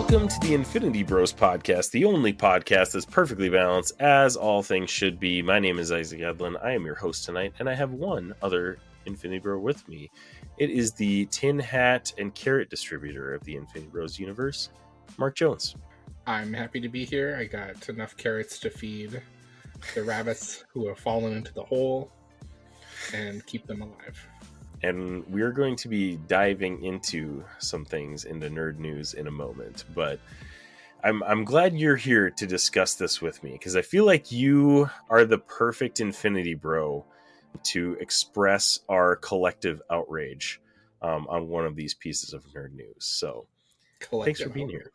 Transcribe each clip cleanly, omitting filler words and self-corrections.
Welcome to the Infinity Bros podcast, the only podcast that's perfectly balanced, as all things should be. My name is Isaac Edlin. I am your host tonight, and I have one other Infinity Bro with me. It is the tin hat and carrot distributor of the Infinity Bros universe, Mark Jones. I'm happy to be here. I got enough carrots to feed the rabbits who have fallen into the hole and keep them alive. And we're going to be diving into some things into nerd news in a moment, but I'm glad you're here to discuss this with me, because I feel like you are the perfect Infinity Bro to express our collective outrage on one of these pieces of nerd news. So thanks for being here.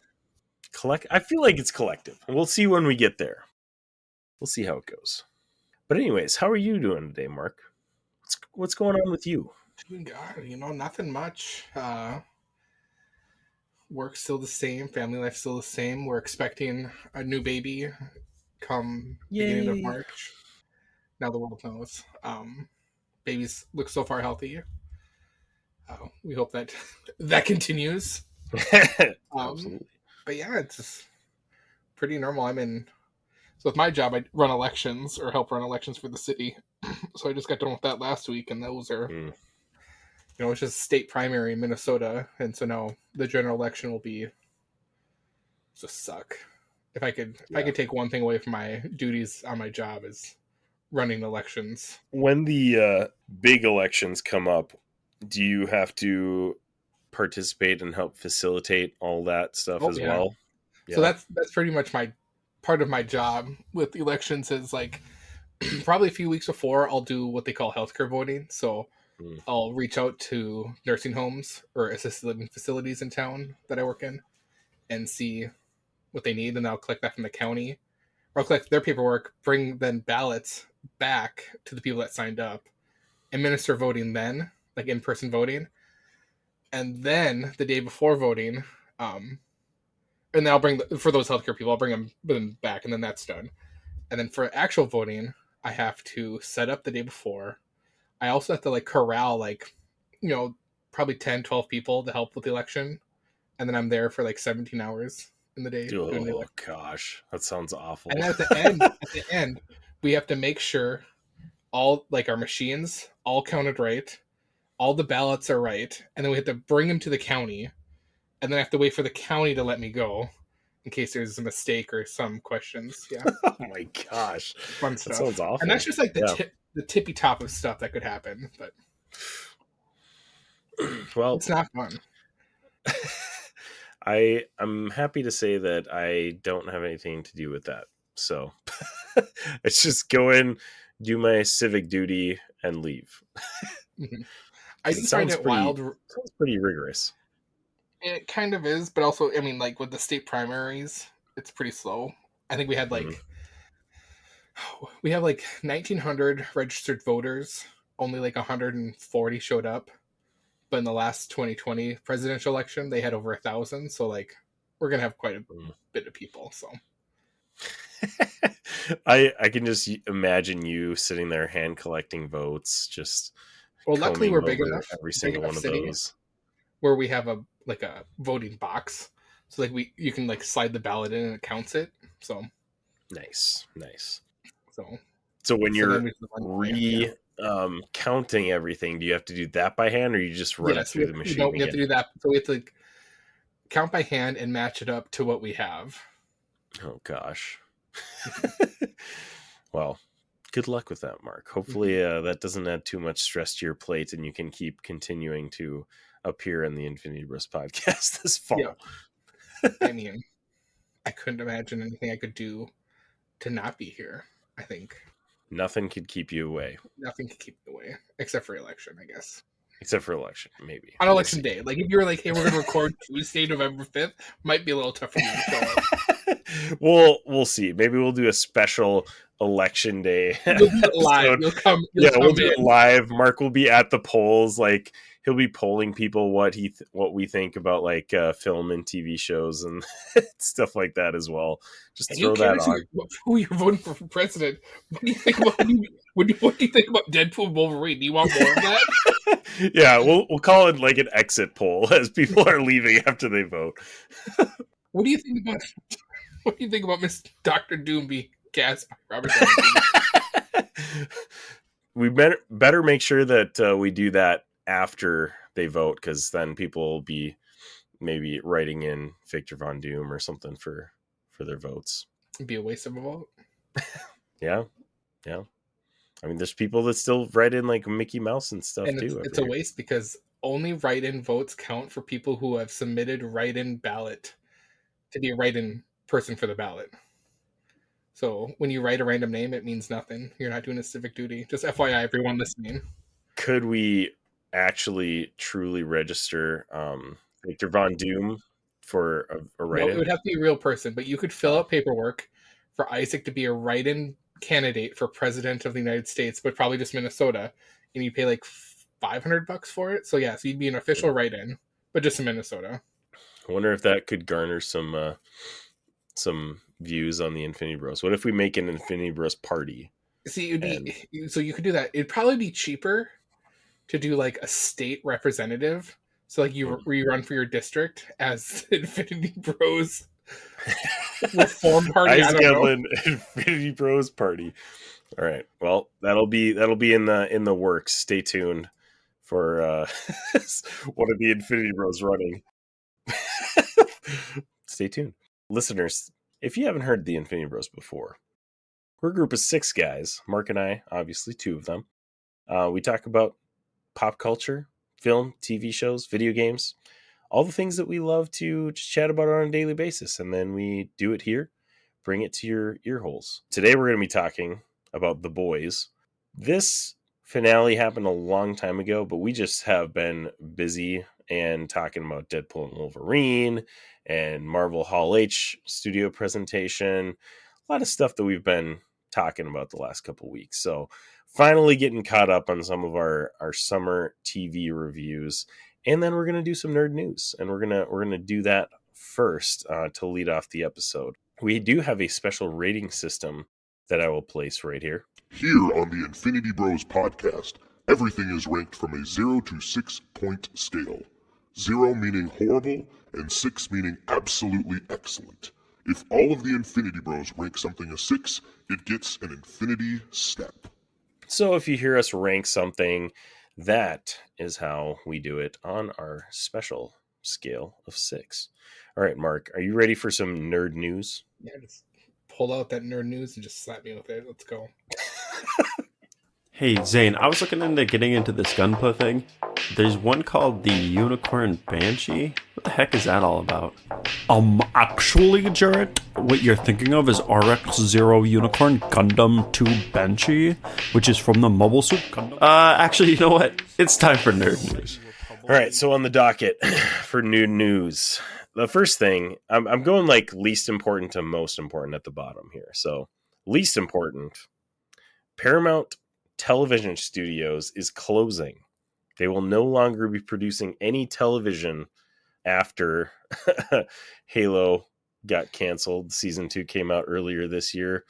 I feel like it's collective. We'll see when we get there. We'll see how it goes. But anyways, how are you doing today, Mark? What's going on with you? God, nothing much. Work's still the same. Family life's still the same. We're expecting a new baby come beginning of March. Now the world knows. Babies look so far healthy. We hope that continues. Absolutely. But yeah, it's just pretty normal. So with my job, I run elections or help run elections for the city. So I just got done with that last week, and those are... it's just state primary in Minnesota, and so now the general election will be just suck. If I could take one thing away from my duties on my job is running elections. When the big elections come up, do you have to participate and help facilitate all that stuff as well? Yeah. So that's pretty much part of my job with elections is like probably a few weeks before I'll do what they call healthcare voting. So I'll reach out to nursing homes or assisted living facilities in town that I work in and see what they need, and I'll collect that from the county, or I'll collect their paperwork, bring then ballots back to the people that signed up, administer voting then, like in-person voting, and then the day before voting, and then I'll bring for those healthcare people, I'll bring them back, and then that's done. And then for actual voting, I have to set up the day before. I also have to corral probably 10, 12 people to help with the election. And then I'm there for 17 hours in the day. Oh gosh, that sounds awful. And at the end, we have to make sure all our machines all counted right, all the ballots are right, and then we have to bring them to the county, and then I have to wait for the county to let me go in case there's a mistake or some questions. Yeah. Oh my gosh, fun stuff. That sounds awful. And that's just the tippy top of stuff that could happen, but well, it's not fun. I'm happy to say that I don't have anything to do with that. So it's just go in, do my civic duty, and leave. I do find it wild. Sounds pretty rigorous. It kind of is, but also, with the state primaries, it's pretty slow. I think we had we have 1,900 registered voters. Only 140 showed up. But in the last 2020 presidential election, they had over 1,000. So we're gonna have quite a bit of people. So I can just imagine you sitting there hand collecting votes. Just luckily we're big enough. Every single one of those where we have a voting box. So you can slide the ballot in and it counts it. So nice. So when you're counting everything, do you have to do that by hand, or you just run it through the machine? No, we have to do that. So we have to count by hand and match it up to what we have. Oh gosh. Well, good luck with that, Mark. Hopefully that doesn't add too much stress to your plate, and you can keep continuing to appear in the Infinity Bros podcast this fall. Yeah. I couldn't imagine anything I could do to not be here. I think nothing could keep you away. Nothing could keep you away, except for election, I guess. Except for election, maybe. On election day. If you were hey, we're going to record Tuesday, November 5th, might be a little tough for you to show up. We'll see. Maybe we'll do a special election day. You'll do it live. We'll do it live. Mark will be at the polls. He'll be polling people what we think about film and TV shows and stuff like that as well. Just and throw that on. Who you're voting for president? What do you think about? What do you think about Deadpool and Wolverine? Do you want more of that? Yeah, we'll call it an exit poll as people are leaving after they vote. What do you think about what do you think about Miss Doctor Doom being cast by Robert Downey Jr.? We better make sure that we do that after they vote, because then people will be maybe writing in Victor Von Doom or something for their votes. It'd be a waste of a vote. Yeah. I mean, there's people that still write in like Mickey Mouse and stuff And too. it's a waste because only write-in votes count for people who have submitted write-in ballot to be a write-in person for the ballot. So when you write a random name, it means nothing. You're not doing a civic duty. Just FYI, everyone listening. Could we actually truly register Victor Von Doom for a write-in? No, it would have to be a real person, but you could fill out paperwork for Isaac to be a write-in candidate for president of the United States, but probably just Minnesota, and you pay like $500 for it. So yeah, so you'd be an official write-in, but just in Minnesota. I wonder if that could garner some views on the Infinity Bros. What if we make an Infinity Bros party? See, so you could do that. It'd probably be cheaper to do like a state representative. So like you run for your district as Infinity Bros Reform Party. Infinity Bros Party. All right. Well, that'll be in the works. Stay tuned for one of the Infinity Bros running. Stay tuned, listeners. If you haven't heard the Infinity Bros before, we're a group of 6 guys. Mark and I, obviously 2 of them. We talk about pop culture, film, TV shows, video games, all the things that we love to just chat about on a daily basis. And then we do it here, bring it to your ear holes. Today, we're going to be talking about The Boys. This finale happened a long time ago, but we just have been busy and talking about Deadpool and Wolverine and Marvel Hall H studio presentation. A lot of stuff that we've been talking about the last couple weeks. So finally getting caught up on some of our summer TV reviews. And then we're going to do some nerd news. And we're going to do that first to lead off the episode. We do have a special rating system that I will place right here. Here on the Infinity Bros podcast, everything is ranked from a 0 to 6 point scale. 0 meaning horrible, and 6 meaning absolutely excellent. If all of the Infinity Bros rank something a 6, it gets an Infinity Step. So if you hear us rank something, that is how we do it on our special scale of 6. All right, Mark, are you ready for some nerd news? Yeah, just pull out that nerd news and just slap me with it. Let's go. Hey, Zane, I was looking into getting into this Gunpla thing. There's one called the Unicorn Banshee. What the heck is that all about? Actually, Jarrett, what you're thinking of is RX-0 Unicorn Gundam 2 Banshee, which is from the Mobile Suit Gundam. Actually, you know what? It's time for nerd news. All right, so on the docket for nerd news, the first thing, I'm going like least important to most important at the bottom here. So least important, Paramount Television Studios is closing. They will no longer be producing any television after Halo got canceled. Season 2 came out earlier this year,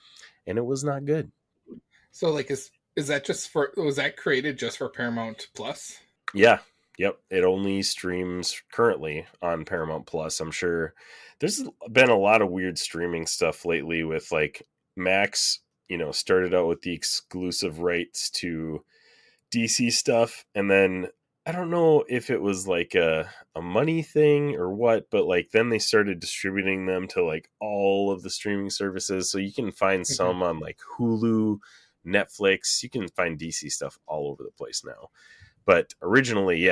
and it was not good. So, like, is that was that created just for Paramount Plus? Yeah. Yep. It only streams currently on Paramount Plus. I'm sure there's been a lot of weird streaming stuff lately with like Max, started out with the exclusive rights to DC stuff, and then I don't know if it was like a money thing or what, but like then they started distributing them to like all of the streaming services, so you can find some on like Hulu, Netflix. You can find DC stuff all over the place now, but originally,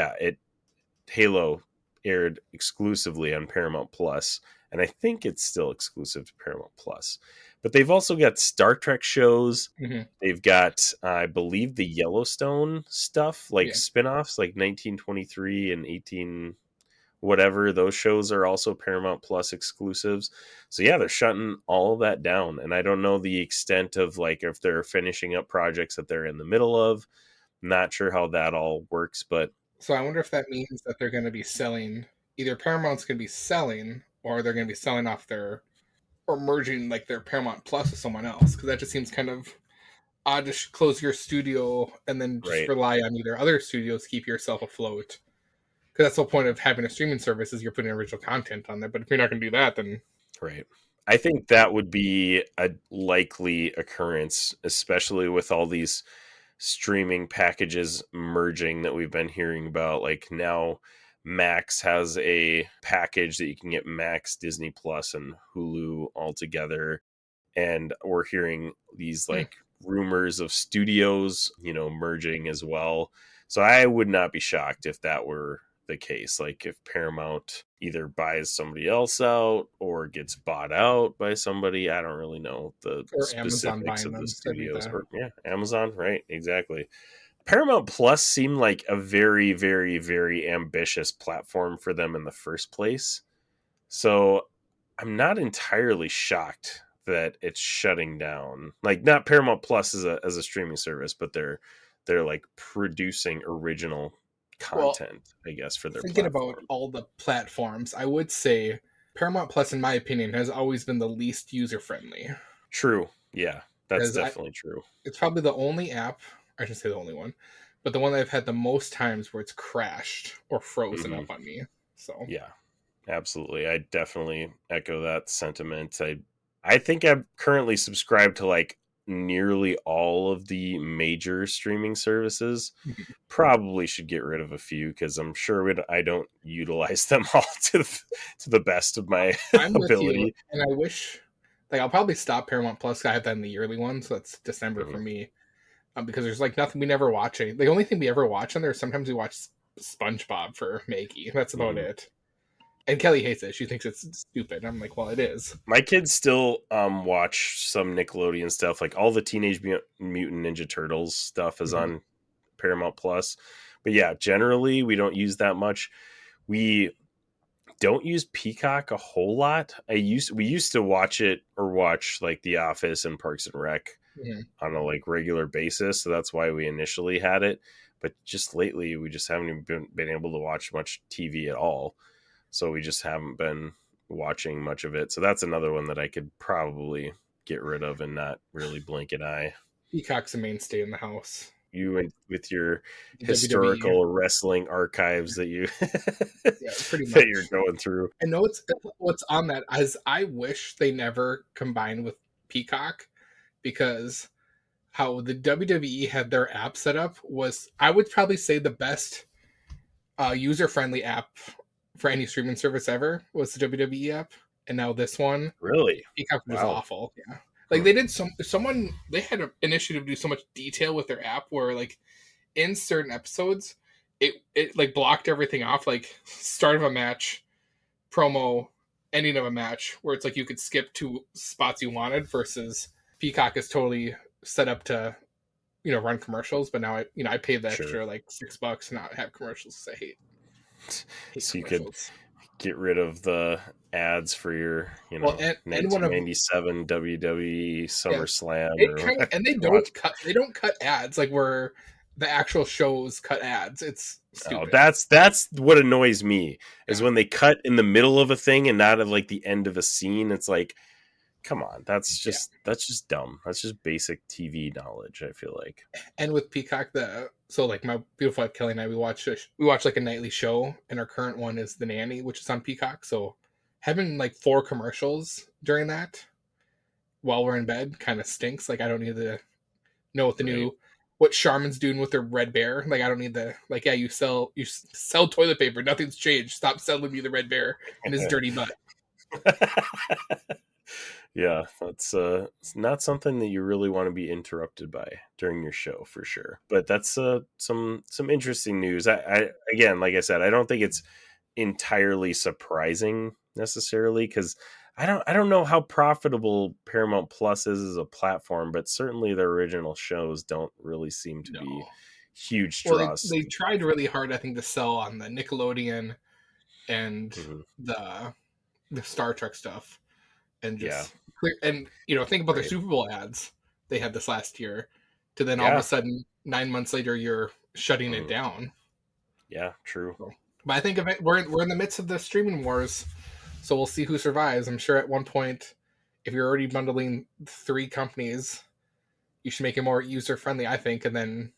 Halo aired exclusively on Paramount Plus, and I think it's still exclusive to Paramount Plus. But they've also got Star Trek shows. Mm-hmm. They've got, I believe, the Yellowstone stuff, like spinoffs, like 1923 and 18 whatever. Those shows are also Paramount Plus exclusives. So yeah, they're shutting all of that down. And I don't know the extent of like if they're finishing up projects that they're in the middle of. Not sure how that all works, but so I wonder if that means that they're going to be selling, either Paramount's going to be selling, or they're going to be selling off or merging like their Paramount Plus with someone else, because that just seems kind of odd to close your studio and then just rely on either other studios to keep yourself afloat. Because that's the whole point of having a streaming service is you're putting original content on there. But if you're not going to do that, then Right. I think that would be a likely occurrence, especially with all these streaming packages merging that we've been hearing about. Like now, Max has a package that you can get Max, Disney Plus, and Hulu all together. And we're hearing these like rumors of studios, merging as well. So I would not be shocked if that were the case. Like if Paramount either buys somebody else out or gets bought out by somebody. I don't really know the specifics of the studios. Or Amazon, right? Exactly. Paramount Plus seemed like a very, very, very ambitious platform for them in the first place. So I'm not entirely shocked that it's shutting down. Like not Paramount Plus as a streaming service, but they're like producing original content, I guess, for their thinking platform. About all the platforms, I would say Paramount Plus, in my opinion, has always been the least user-friendly. True. Yeah, that's definitely true. It's probably the only app, I shouldn't say the only one, but the one that I've had the most times where it's crashed or frozen up on me. So yeah, absolutely. I definitely echo that sentiment. I think I'm currently subscribed to like nearly all of the major streaming services. Probably should get rid of a few because I'm sure I don't utilize them all to the best of my ability. And I wish, like, I'll probably stop Paramount Plus. I have that in the yearly one, so that's December for me. Because there's like nothing we never watch. The only thing we ever watch on there is sometimes we watch SpongeBob for Maggie. That's about it. And Kelly hates it. She thinks it's stupid. I'm like, well, it is. My kids still watch some Nickelodeon stuff. Like all the Teenage Mutant Ninja Turtles stuff is on Paramount Plus. But yeah, generally we don't use that much. We don't use Peacock a whole lot. We used to watch like The Office and Parks and Rec on a like regular basis. So that's why we initially had it. But just lately we just haven't been able to watch much TV at all. So we just haven't been watching much of it. So that's another one that I could probably get rid of and not really blink an eye. Peacock's a mainstay in the house. You with your historical wrestling archives that you pretty much that you're going through. I know what's on that as I wish they never combined with Peacock because how the WWE had their app set up was, I would probably say, the best user-friendly app for any streaming service ever was the WWE app, and now this one, really, Peacock was awful. Yeah, like they did they had an initiative to do so much detail with their app where like in certain episodes, it like blocked everything off, like start of a match, promo, ending of a match, where it's like you could skip to spots you wanted. Versus Peacock is totally set up to run commercials, but now I paid the extra like $6 to not have commercials. I hate so you could get rid of the ads for your 1997 WWE SummerSlam. And they don't cut ads like where the actual shows cut ads. It's stupid. That's what annoys me is when they cut in the middle of a thing and not at like the end of a scene. It's like, come on, that's just dumb. That's just basic TV knowledge, I feel like. And with Peacock, so like my beautiful wife Kelly and I, we watch like a nightly show, and our current one is The Nanny, which is on Peacock. So having like 4 commercials during that while we're in bed kind of stinks. Like I don't need to know what Charmin's doing with their Red Bear. Like I don't need you sell toilet paper. Nothing's changed. Stop selling me the Red Bear and his dirty butt. Yeah, that's it's not something that you really want to be interrupted by during your show for sure. But that's some interesting news. I again, like I said, I don't think it's entirely surprising necessarily because I don't know how profitable Paramount Plus is as a platform, but certainly their original shows don't really seem to be huge draws. They tried really hard, I think, to sell on the Nickelodeon and the Star Trek stuff. And just think about the Super Bowl ads they had this last year, to then all of a sudden 9 months later you're shutting it down. Yeah, true. But I think we're in the midst of the streaming wars, so we'll see who survives. I'm sure at one point, if you're already bundling 3 companies, you should make it more user friendly, I think, and then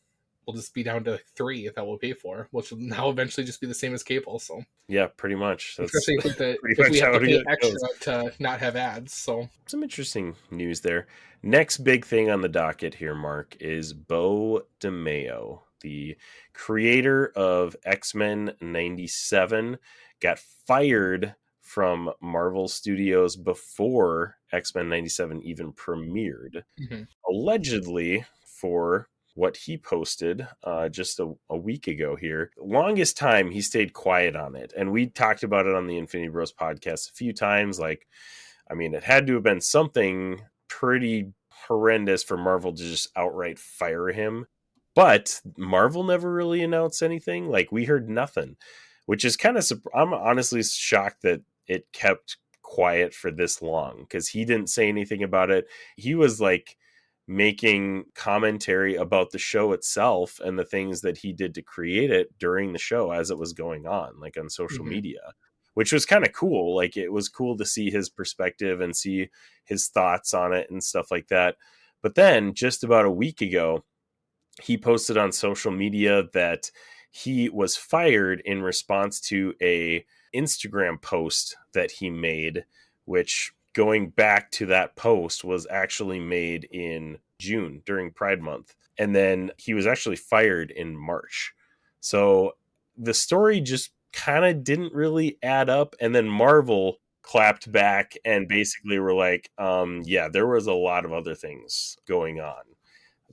will just be down to 3 that we'll pay for, which will now eventually just be the same as cable. So yeah, pretty much. That's especially pretty if much we have how to pay it extra goes. to not have ads. So Some interesting news there. Next big thing on the docket here, Mark, is Bo DeMeo, the creator of X-Men 97, got fired from Marvel Studios before X-Men 97 even premiered, allegedly for what he posted just a week ago here. Longest time he stayed quiet on it. And we talked about it on the Infinity Bros podcast a few times. Like, I mean, it had to have been something pretty horrendous for Marvel to just outright fire him. But Marvel never really announced anything. Like, we heard nothing, which is kind of, I'm honestly shocked that it kept quiet for this long, because he didn't say anything about it. He was like making commentary about the show itself and the things that he did to create it during the show as it was going on, like on social media, which was kind of cool. Like, it was cool to see his perspective and see his thoughts on it and stuff like that. But then just about a week ago, he posted on social media that he was fired in response to a Instagram post that he made, which, going back to that post, was actually made in June during Pride Month. And then he was actually fired in March. So the story just kind of didn't really add up. And then Marvel clapped back and basically were like, yeah, there was a lot of other things going on.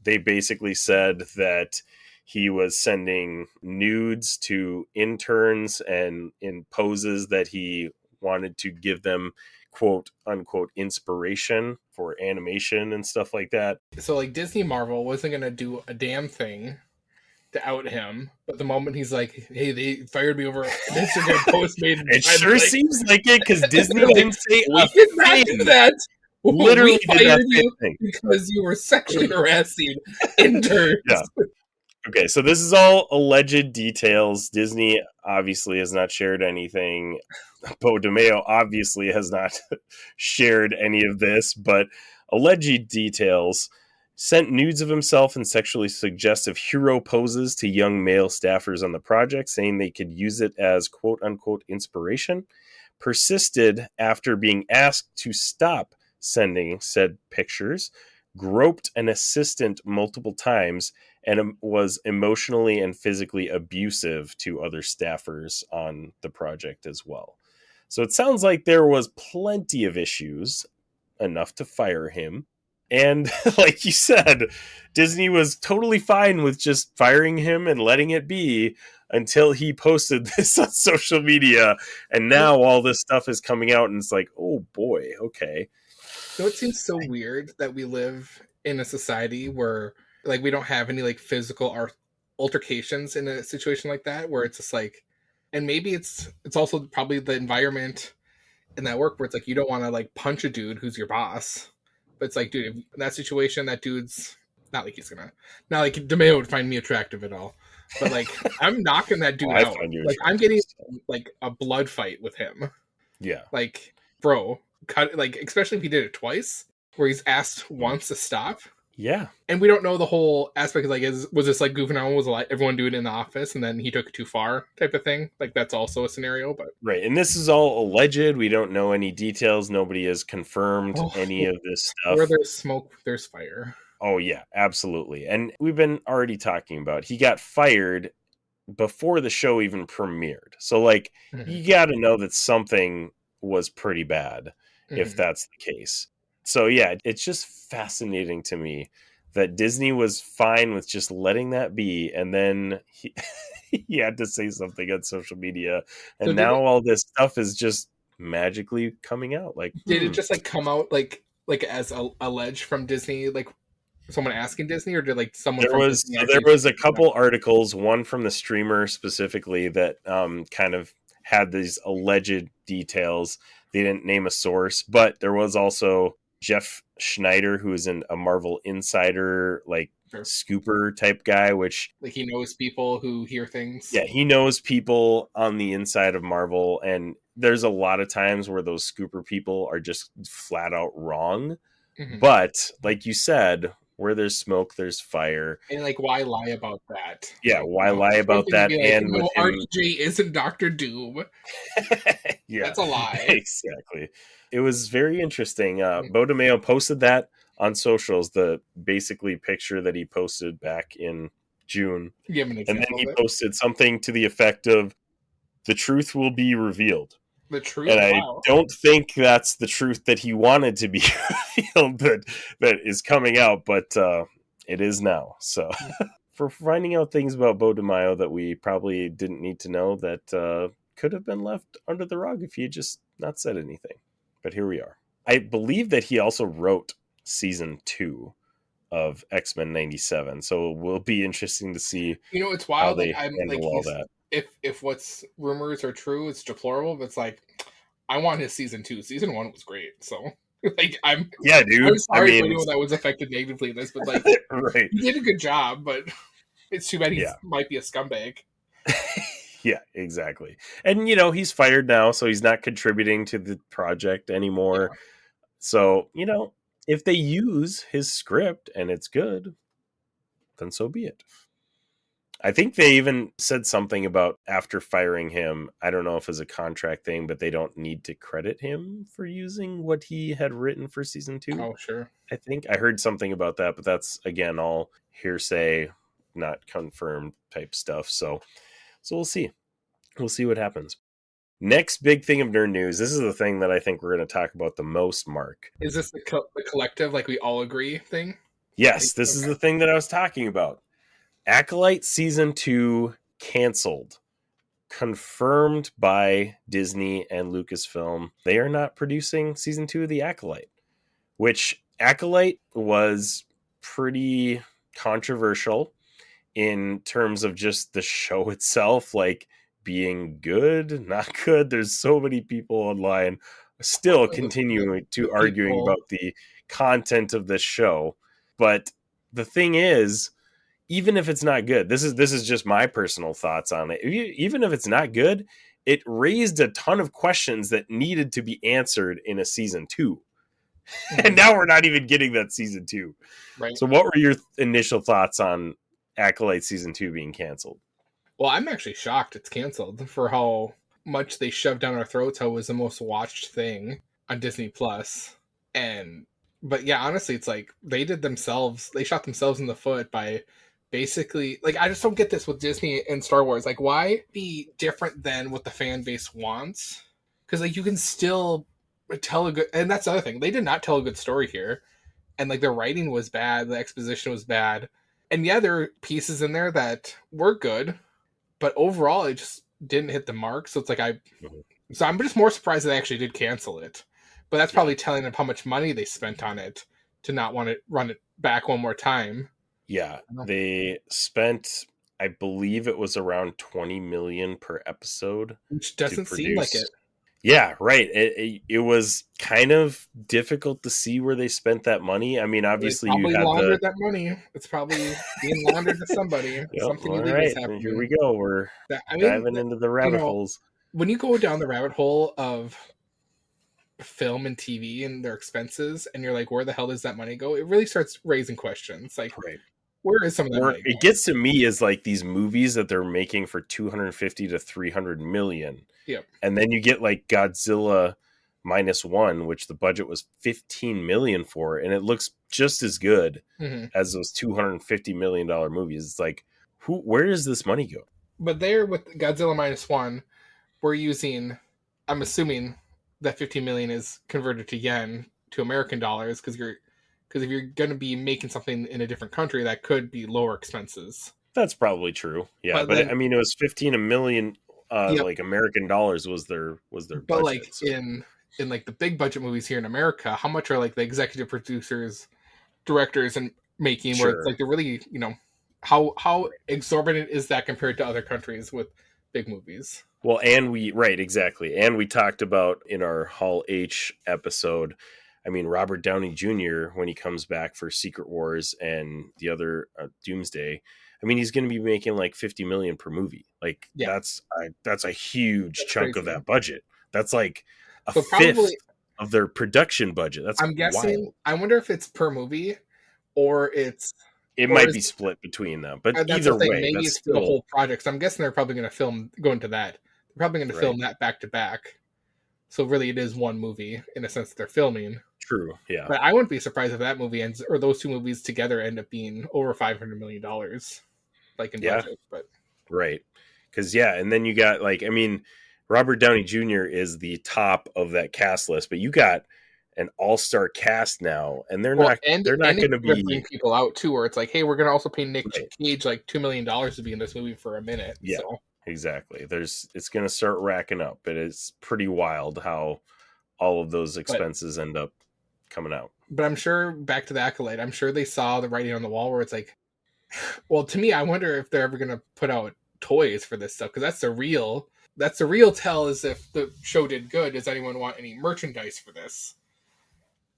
They basically said that he was sending nudes to interns and in poses that he wanted to give them, quote unquote, inspiration for animation and stuff like that. So like Disney Marvel wasn't going to do a damn thing to out him, but the moment he's like, hey, they fired me over an Instagram post made it sure like, seems like it, because Disney like, didn't say we did not do that. Literally we did not fired say you anything because you were sexually harassing interns. Yeah. Okay, so this is all alleged details. Disney obviously has not shared anything. Bo DeMeo obviously has not shared any of this, but alleged details. Sent nudes of himself in sexually suggestive hero poses to young male staffers on the project, saying they could use it as quote-unquote inspiration. Persisted after being asked to stop sending said pictures. Groped an assistant multiple times, and was emotionally and physically abusive to other staffers on the project as well. So it sounds like there was plenty of issues, enough to fire him. And like you said, Disney was totally fine with just firing him and letting it be until he posted this on social media. And now all this stuff is coming out, and it's like, oh boy, okay. So it seems so weird that we live in a society where like we don't have any like physical altercations in a situation like that, where it's just like, and maybe it's also probably the environment in that work where it's like you don't want to like punch a dude who's your boss, but it's like, dude, in that situation, that dude's not like not like DeMeo would find me attractive at all, but like I'm knocking that dude out. Like I'm getting like a blood fight with him. Yeah, like bro, cut, like especially if he did it twice, where he's asked once to stop. Yeah. And we don't know the whole aspect of like, was this like goofing around? Was like everyone doing it in the office and then he took it too far type of thing? Like that's also a scenario, but right. And this is all alleged. We don't know any details. Nobody has confirmed any of this stuff. Where there's smoke, there's fire. Oh yeah, absolutely. And we've been already talking about, he got fired before the show even premiered. So like, you got to know that something was pretty bad if that's the case. So yeah, it's just fascinating to me that Disney was fine with just letting that be, and then he had to say something on social media, and so now all this stuff is just magically coming out. Like, did it just like come out like as alleged from Disney, like someone asking Disney, or did like someone? There was a couple articles, one from the streamer specifically, that kind of had these alleged details. They didn't name a source, but there was also Jeff Schneider, who is a Marvel insider, like scooper type guy, which like he knows people who hear things. Yeah, he knows people on the inside of Marvel, and there's a lot of times where those scooper people are just flat out wrong. But like you said, where there's smoke, there's fire. And like, why lie about that? Yeah, Like, why lie it's one about thing to that? be like, And with him, RDJ isn't Doctor Doom. yeah, That's a lie. exactly. It was very interesting. Bo DeMayo posted that on socials, the basically picture that he posted back in June. Give an And then example he of it. posted something to the effect of, the truth will be revealed. The truth, And I wow. don't think that's the truth that he wanted to be revealed that is coming out, but it is now. So for finding out things about Bo DeMayo that we probably didn't need to know, that could have been left under the rug if he had just not said anything. But here we are. I believe that he also wrote season 2 of X-Men 97, so it will be interesting to see It's how wild. they Like, I'm handle like, all that. if what's rumors are true, it's deplorable. But it's like, I want his season 2. Season 1 was great. So like, Yeah, dude. I'm sorry for anyone that was affected negatively in this, but like, right. he did a good job. But it's too bad he Yeah. might be a scumbag. Yeah, exactly. And he's fired now, so he's not contributing to the project anymore. Yeah. So if they use his script and it's good, then so be it. I think they even said something about after firing him, I don't know if it's a contract thing, but they don't need to credit him for using what he had written for season 2. Oh, sure. I think I heard something about that, but that's, again, all hearsay, not confirmed type stuff. So we'll see. We'll see what happens. Next big thing of nerd news. This is the thing that I think we're going to talk about the most, Mark. Is this the collective, like we all agree thing? Yes, this is the thing that I was talking about. Acolyte season 2 canceled. Confirmed by Disney and Lucasfilm. They are not producing season 2 of The Acolyte, which Acolyte was pretty controversial in terms of just the show itself, like being good, not good. There's so many people online still continuing to arguing about the content of this show. But the thing is, even if it's not good, this is just my personal thoughts on it. Even if it's not good, it raised a ton of questions that needed to be answered in a season 2. And now we're not even getting that season 2. Right. So what were your initial thoughts on Acolyte season 2 being canceled? Well, I'm actually shocked it's canceled for how much they shoved down our throats, how it was the most watched thing on Disney Plus. But yeah, honestly, it's like they shot themselves in the foot by basically, like, I just don't get this with Disney and Star Wars. Like, why be different than what the fan base wants? Because like, you can still tell a good, and that's the other thing, they did not tell a good story here, and like, the writing was bad, the exposition was bad, and yeah, there are pieces in there that were good, but overall it just didn't hit the mark. So it's like, so I'm just more surprised they actually did cancel it, but that's probably telling them how much money they spent on it to not want to run it back one more time. Yeah, they spent, I believe it was around $20 million per episode, which doesn't seem like it. Yeah, right. It was kind of difficult to see where they spent that money. I mean, obviously you had laundered that money. It's probably being laundered to somebody. Yep, something all illegal right, is happening. Here we go. We're diving into the rabbit holes. When you go down the rabbit hole of film and TV and their expenses, and you're like, where the hell does that money go? It really starts raising questions. Like, where is some of that money going? It gets to me is like these movies that they're making for 250 to 300 million. Yep. And then you get like Godzilla -1, which the budget was 15 million for, and it looks just as good as those $250 million movies. It's like, where does this money go? But there with Godzilla -1, we're using, I'm assuming that 15 million is converted to yen to American dollars, because if you're going to be making something in a different country, that could be lower expenses. That's probably true. Yeah, but I mean, it was 15 million like American dollars was their budget. But like in like the big budget movies here in America, how much are like the executive producers, directors, and making where it's like they're really, how exorbitant is that compared to other countries with big movies? Well, exactly. And we talked about in our Hall H episode, I mean, Robert Downey Jr., when he comes back for Secret Wars and the other Doomsday, I mean, he's going to be making like 50 million per movie. Like that's a huge chunk of that budget. That's like a fifth of their production budget. I'm guessing. Wild. I wonder if it's per movie or it's It or might is be split between them, but that's the either thing. way, Maybe that's it's for the still whole project. So I'm guessing they're probably going to go into that. They're probably going to right. film that back to back. So really, it is one movie in a sense that they're filming. True. Yeah. But I wouldn't be surprised if that movie ends, or those two movies together end up being over $500 million, like in budget. But right. Because and then you got Robert Downey Jr. is the top of that cast list, but you got an all-star cast now, and they're not going to bring be people out too, where it's like, hey, we're going to also pay Nick right. Cage like $2 million to be in this movie for a minute. Yeah, so. Exactly. It's going to start racking up, but it's pretty wild how all of those expenses end up coming out. But I'm sure, back to the Acolyte, I'm sure they saw the writing on the wall where it's like, well, to me, I wonder if they're ever going to put out toys for this stuff, because that's the real tell, is if the show did good, does anyone want any merchandise for this?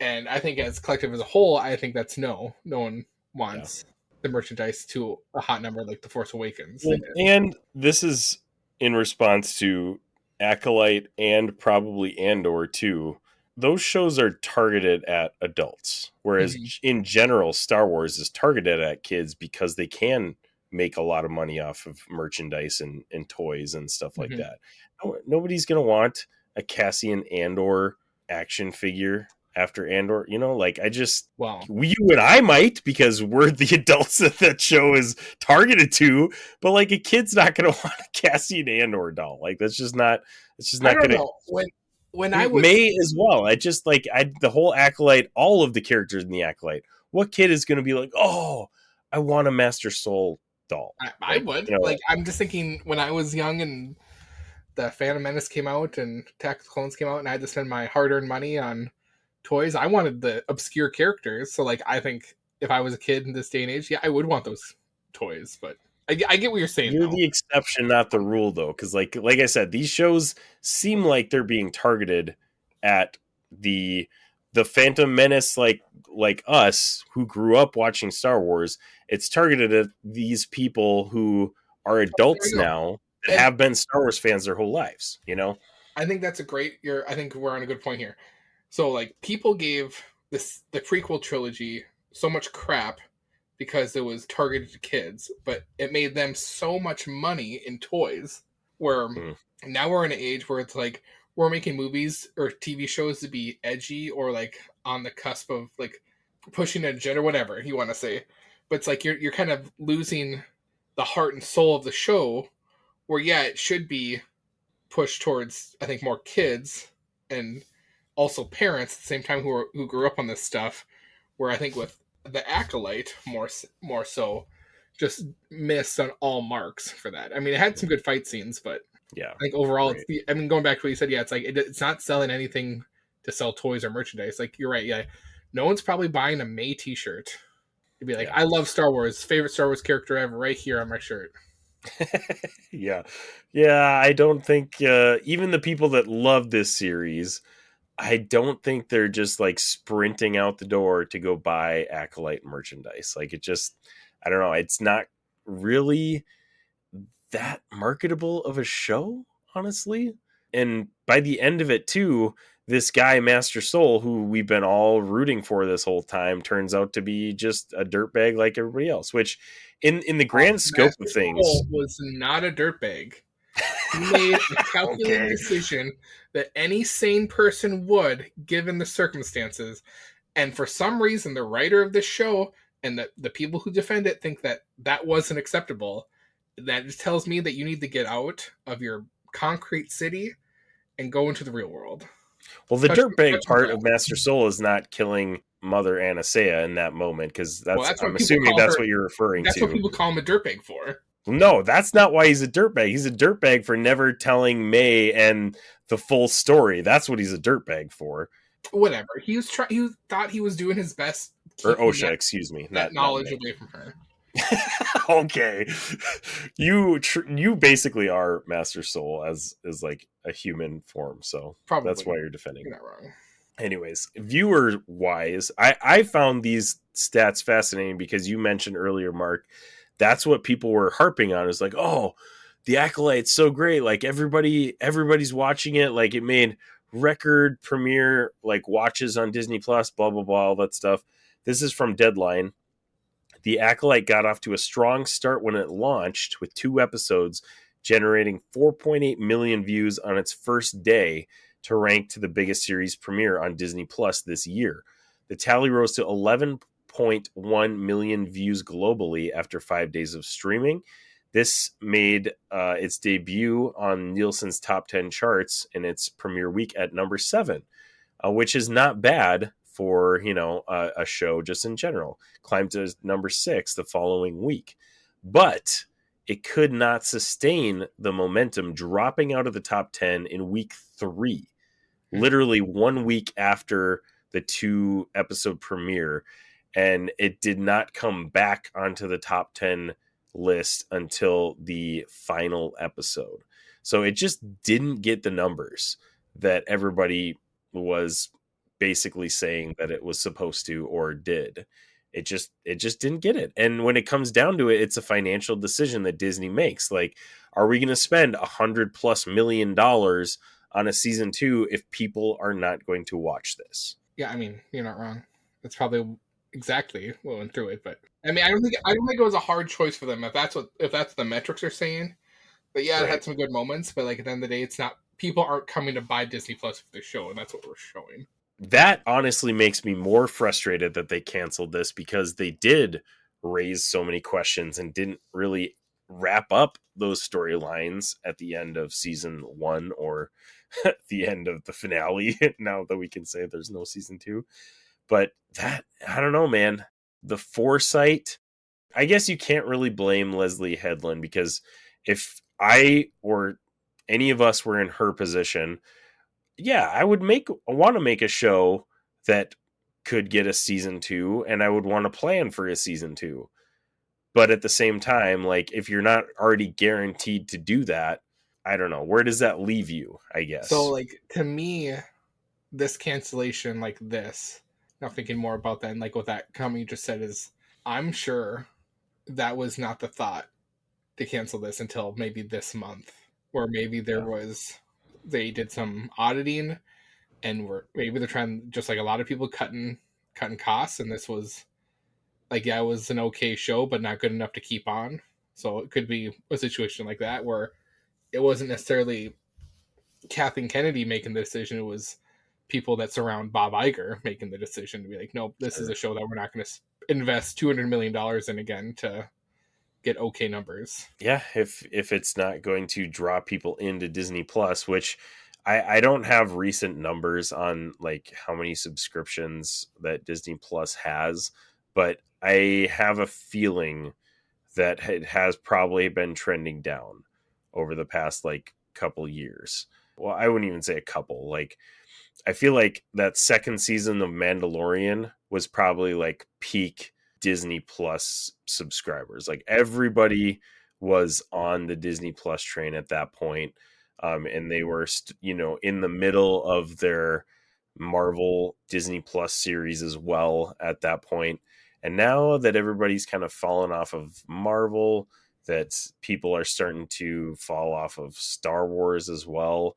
And I think as collective as a whole, I think that's no one wants the merchandise to a hot number like The Force Awakens. Well, and this is in response to Acolyte and probably Andor too. Those shows are targeted at adults, whereas in general, Star Wars is targeted at kids because they can make a lot of money off of merchandise and toys and stuff like that. Nobody's going to want a Cassian Andor action figure after Andor, you and I might, because we're the adults that show is targeted to, but like a kid's not going to want a Cassian Andor doll. Like it's just not going to. When I was May as well. The whole Acolyte, all of the characters in the Acolyte. What kid is going to be like, oh, I want a Master Soul doll? I would. I'm just thinking, when I was young and the Phantom Menace came out and Attack of the Clones came out, and I had to spend my hard-earned money on toys, I wanted the obscure characters. So I think if I was a kid in this day and age, I would want those toys. But I get what you're saying. You're the exception, not the rule, though, because like I said, these shows seem like they're being targeted at the Phantom Menace, like us who grew up watching Star Wars. It's targeted at these people who are adults now that have been Star Wars fans their whole lives. I think that's I think we're on a good point here. So people gave the prequel trilogy so much crap because it was targeted to kids, but it made them so much money in toys, where now we're in an age where it's like we're making movies or TV shows to be edgy or on the cusp of pushing an agenda or whatever you want to say. But it's like you're kind of losing the heart and soul of the show, where it should be pushed towards, I think, more kids and also parents at the same time who grew up on this stuff, where I think with the Acolyte more so just missed on all marks for that. I mean, it had some good fight scenes, but I think overall, going back to what you said, it's like it's not selling anything to sell toys or merchandise. Like, you're right, no one's probably buying a May t-shirt to be like, I love Star Wars, favorite Star Wars character ever, right here on my shirt. I don't think even the people that love this series, I don't think they're just sprinting out the door to go buy Acolyte merchandise. I don't know. It's not really that marketable of a show, honestly. And by the end of it too, this guy, Master Soul, who we've been all rooting for this whole time, turns out to be just a dirtbag like everybody else, which in the grand scope of things was not a dirtbag. He made a calculated decision that any sane person would, given the circumstances. And for some reason, the writer of this show and the people who defend it think that wasn't acceptable. That just tells me that you need to get out of your concrete city and go into the real world. Well, the dirtbag part of Master Soul is not killing Mother Anastasia in that moment, because I'm assuming that's what you're referring to. That's what people call him a dirtbag for. No, that's not why he's a dirtbag. He's a dirtbag for never telling May and the full story. That's what he's a dirtbag for. Whatever. He thought he was doing his best. Or OSHA, excuse me. That knowledge away from her. Okay. You basically are Master Soul as like a human form, so probably that's why you're defending. You're not wrong. Anyways, viewer wise, I found these stats fascinating because you mentioned earlier, Mark, that's what people were harping on. Is like, oh, the Acolyte's so great. Like everybody's watching it. Like it made record premiere watches on Disney Plus, blah, blah, blah, all that stuff. This is from Deadline. The Acolyte got off to a strong start when it launched, with 2 episodes generating 4.8 million views on its first day to rank to the biggest series premiere on Disney Plus this year. The tally rose to 11.1 million views globally after 5 days of streaming. This made its debut on Nielsen's top 10 charts in its premiere week at number 7, which is not bad for, a show just in general. Climbed to number 6 the following week. But it could not sustain the momentum, dropping out of the top 10 in week 3, literally 1 week after the 2-episode premiere. And it did not come back onto the top 10 list until the final episode. So it just didn't get the numbers that everybody was basically saying that it was supposed to or did. It just didn't get it. And when it comes down to it, it's a financial decision that Disney makes. Like, are we going to spend $100+ million on a season 2 if people are not going to watch this? Yeah, I mean, you're not wrong. That's probably exactly what went through it. But I mean, I don't think it was a hard choice for them if that's the metrics are saying. But yeah, It had some good moments. But like at the end of the day, it's not, people aren't coming to buy Disney Plus for the show, and that's what we're showing. That honestly makes me more frustrated that they canceled this, because they did raise so many questions and didn't really wrap up those storylines at the end of season 1 or the end of the finale. Now that we can say there's no season 2. But that, I don't know, man. The foresight, I guess you can't really blame Leslie Headland, because if I or any of us were in her position, yeah, I would want to make a show that could get a season 2, and I would want to plan for a season 2. But at the same time, like, if you're not already guaranteed to do that, I don't know. Where does that leave you, I guess? So, like, to me, this cancellation like this, now thinking more about that, and like what that comment you just said is, I'm sure that was not the thought to cancel this until maybe this month, or maybe they did some auditing and maybe they're trying, just like a lot of people, cutting costs, and this was like, yeah, it was an okay show but not good enough to keep on. So it could be a situation like that where it wasn't necessarily Kathleen Kennedy making the decision, it was people that surround Bob Iger making the decision to be like, nope, this is a show that we're not going to invest $200 million in again to get okay numbers. Yeah, if it's not going to draw people into Disney Plus, which I don't have recent numbers on like how many subscriptions that Disney Plus has, but I have a feeling that it has probably been trending down over the past like couple years. Well, I wouldn't even say a couple. Like, I feel like that second season of Mandalorian was probably like peak Disney Plus subscribers. Like, everybody was on the Disney Plus train at that point. And they were, in the middle of their Marvel Disney Plus series as well at that point. And now that everybody's kind of fallen off of Marvel, that people are starting to fall off of Star Wars as well.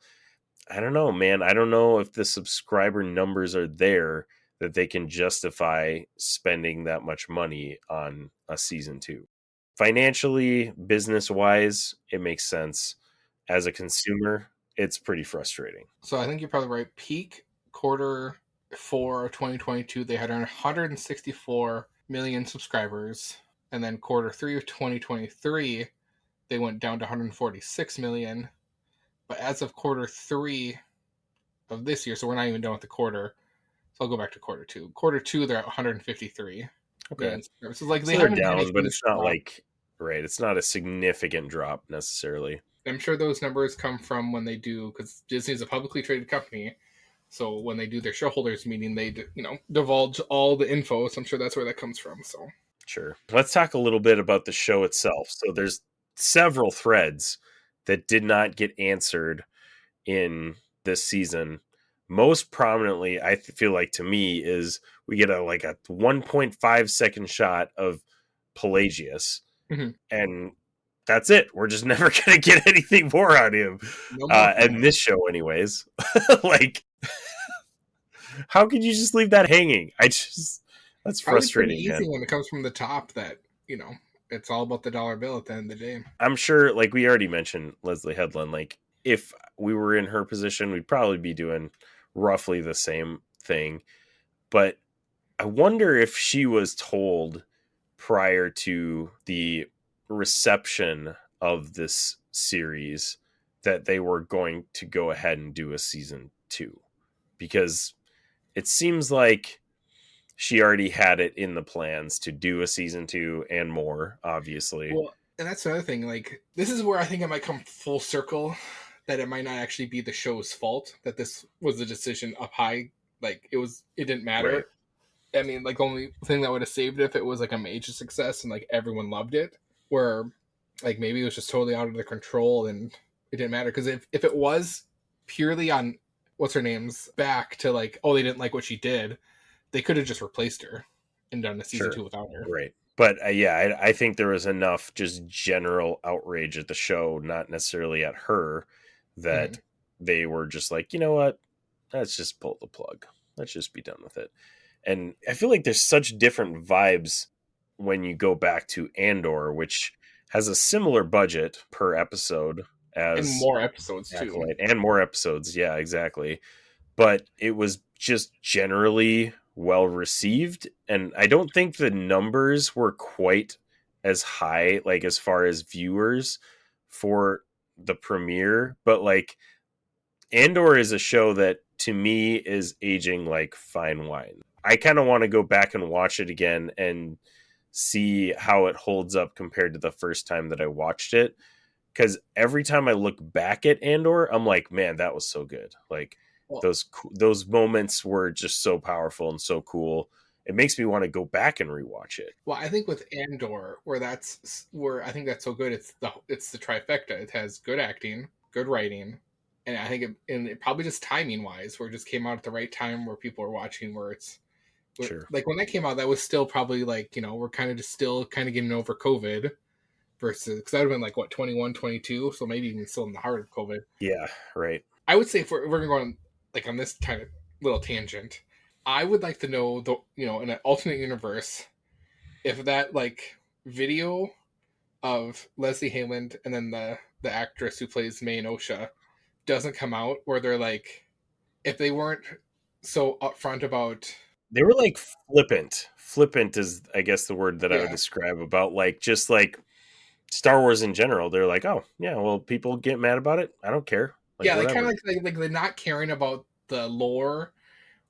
I don't know, man. I don't know if the subscriber numbers are there that they can justify spending that much money on a season 2. Financially, business-wise, it makes sense. As a consumer, it's pretty frustrating. So I think you're probably right. Peak quarter 4 2022, they had 164 million subscribers. And then quarter 3 of 2023, they went down to 146 million. But as of quarter 3 of this year, so we're not even done with the quarter. So I'll go back to quarter 2. Quarter 2, they're at 153. Okay. So like they're down, but it's not like, right, it's not a significant drop necessarily. I'm sure those numbers come from when they do, because Disney is a publicly traded company. So when they do their shareholders meeting, they divulge all the info. So I'm sure that's where that comes from. So sure. Let's talk a little bit about the show itself. So there's several threads that did not get answered in this season. Most prominently, I feel like, to me, is we get a 1.5 second shot of Pelagius, and that's it. We're just never going to get anything more on him. And this show anyways. Like, how could you just leave that hanging? That's Probably pretty frustrating, easy man. when it comes from the top that, it's all about the dollar bill at the end of the day. I'm sure, like we already mentioned, Leslie Headland, like if we were in her position, we'd probably be doing roughly the same thing. But I wonder if she was told prior to the reception of this series that they were going to go ahead and do a season 2, because it seems like she already had it in the plans to do a season 2 and more, obviously. Well, and that's another thing. Like, this is where I think it might come full circle, that it might not actually be the show's fault that this was a decision up high. Like, it didn't matter. Right. I mean, like, the only thing that would have saved it if it was like a major success and like everyone loved it, where like maybe it was just totally out of their control and it didn't matter. Because if it was purely on what's her name's back to like, oh, they didn't like what she did, they could have just replaced her and done a season 2 without her. Right. But I think there was enough just general outrage at the show, not necessarily at her, that they were just like, you know what? Let's just pull the plug. Let's just be done with it. And I feel like there's such different vibes when you go back to Andor, which has a similar budget per episode as and more episodes Acolyte, too. and more episodes. Yeah, exactly. But it was just generally well received, and I don't think the numbers were quite as high, like as far as viewers for the premiere. But like, Andor is a show that to me is aging like fine wine. I kind of want to go back and watch it again and see how it holds up compared to the first time that I watched it. Because every time I look back at Andor, I'm like, man, that was so good. Like, those moments were just so powerful and so cool. It makes me want to go back and rewatch it. Well, I think with Andor, where I think that's so good, it's the trifecta. It has good acting, good writing, and I think it probably just timing wise, where it just came out at the right time where people are watching. Sure. Like when that came out, that was still probably like, we're kind of just still kind of getting over COVID versus, because that would have been like what, 21, 22, so maybe even still in the heart of COVID. Yeah, right. I would say if we're going to go on like on this kind of little tangent, I would like to know in an alternate universe, if that like video of Leslie Hayland and then the actress who plays May and Osha doesn't come out, where they're like, if they weren't so upfront about, they were like flippant is I guess the word that I would describe about like just like Star Wars in general. They're like, oh yeah, well, people get mad about it, I don't care. Like kind of like they're not caring about the lore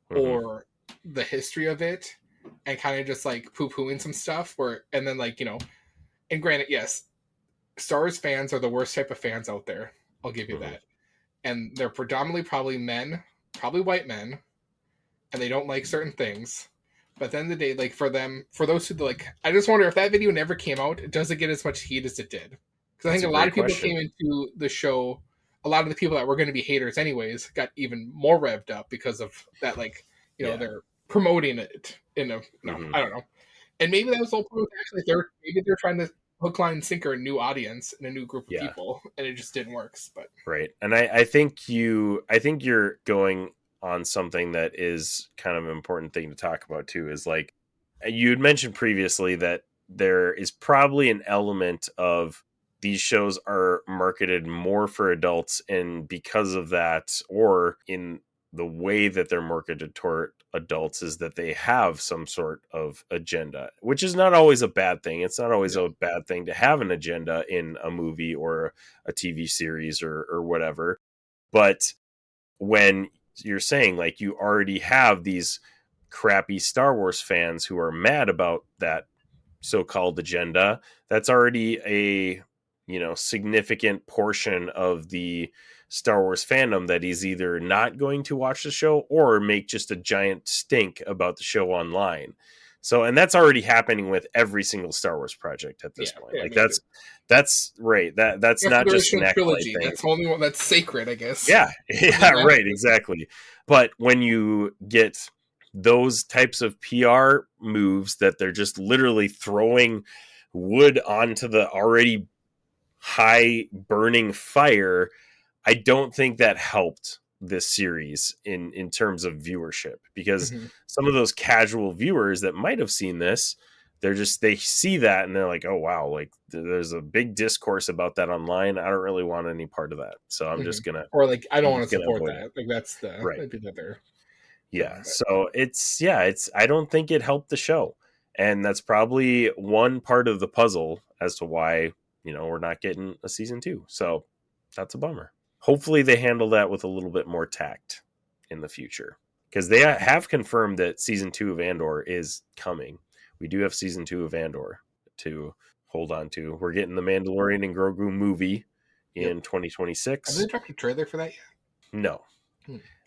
or the history of it, and kind of just like poo-pooing some stuff and then like, and granted, yes, Star Wars fans are the worst type of fans out there, I'll give you that, and they're predominantly probably men, probably white men, and they don't like certain things. But at the end of the day, like for those who like, I just wonder if that video never came out, does it get as much heat as it did? Because I think a lot of people came into the show, a lot of the people that were going to be haters anyways got even more revved up because of that, like, they're promoting it in a, I don't know. And maybe that was all actually maybe they're trying to hook, line, and sinker a new audience and a new group of people, and it just didn't work. But right. And I think you're going on something that is kind of an important thing to talk about too, is like you had mentioned previously that there is probably an element of these shows are marketed more for adults, and because of that, or in the way that they're marketed toward adults, is that they have some sort of agenda, which is not always a bad thing. It's not always a bad thing to have an agenda in a movie or a TV series or whatever. But when you're saying like you already have these crappy Star Wars fans who are mad about that so-called agenda, that's already a significant portion of the Star Wars fandom that is either not going to watch the show or make just a giant stink about the show online. So, and that's already happening with every single Star Wars project at this point. Like that's right. That's not just an Acolyte thing. That's the only one that's sacred, I guess. Yeah, right, exactly. But when you get those types of PR moves that they're just literally throwing wood onto the already high burning fire, I don't think that helped this series in terms of viewership, because some of those casual viewers that might have seen this, they see that and they're like, oh wow, like there's a big discourse about that online. I don't really want any part of that, so I'm just gonna, or like I don't want to support that. It. Like that's the right. Maybe that they're So it's I don't think it helped the show, and that's probably one part of the puzzle as to why we're not getting a season 2. So that's a bummer. Hopefully they handle that with a little bit more tact in the future, because they have confirmed that season 2 of Andor is coming. We do have season 2 of Andor to hold on to. We're getting the Mandalorian and Grogu movie in 2026. Have they dropped a trailer for that yet? No.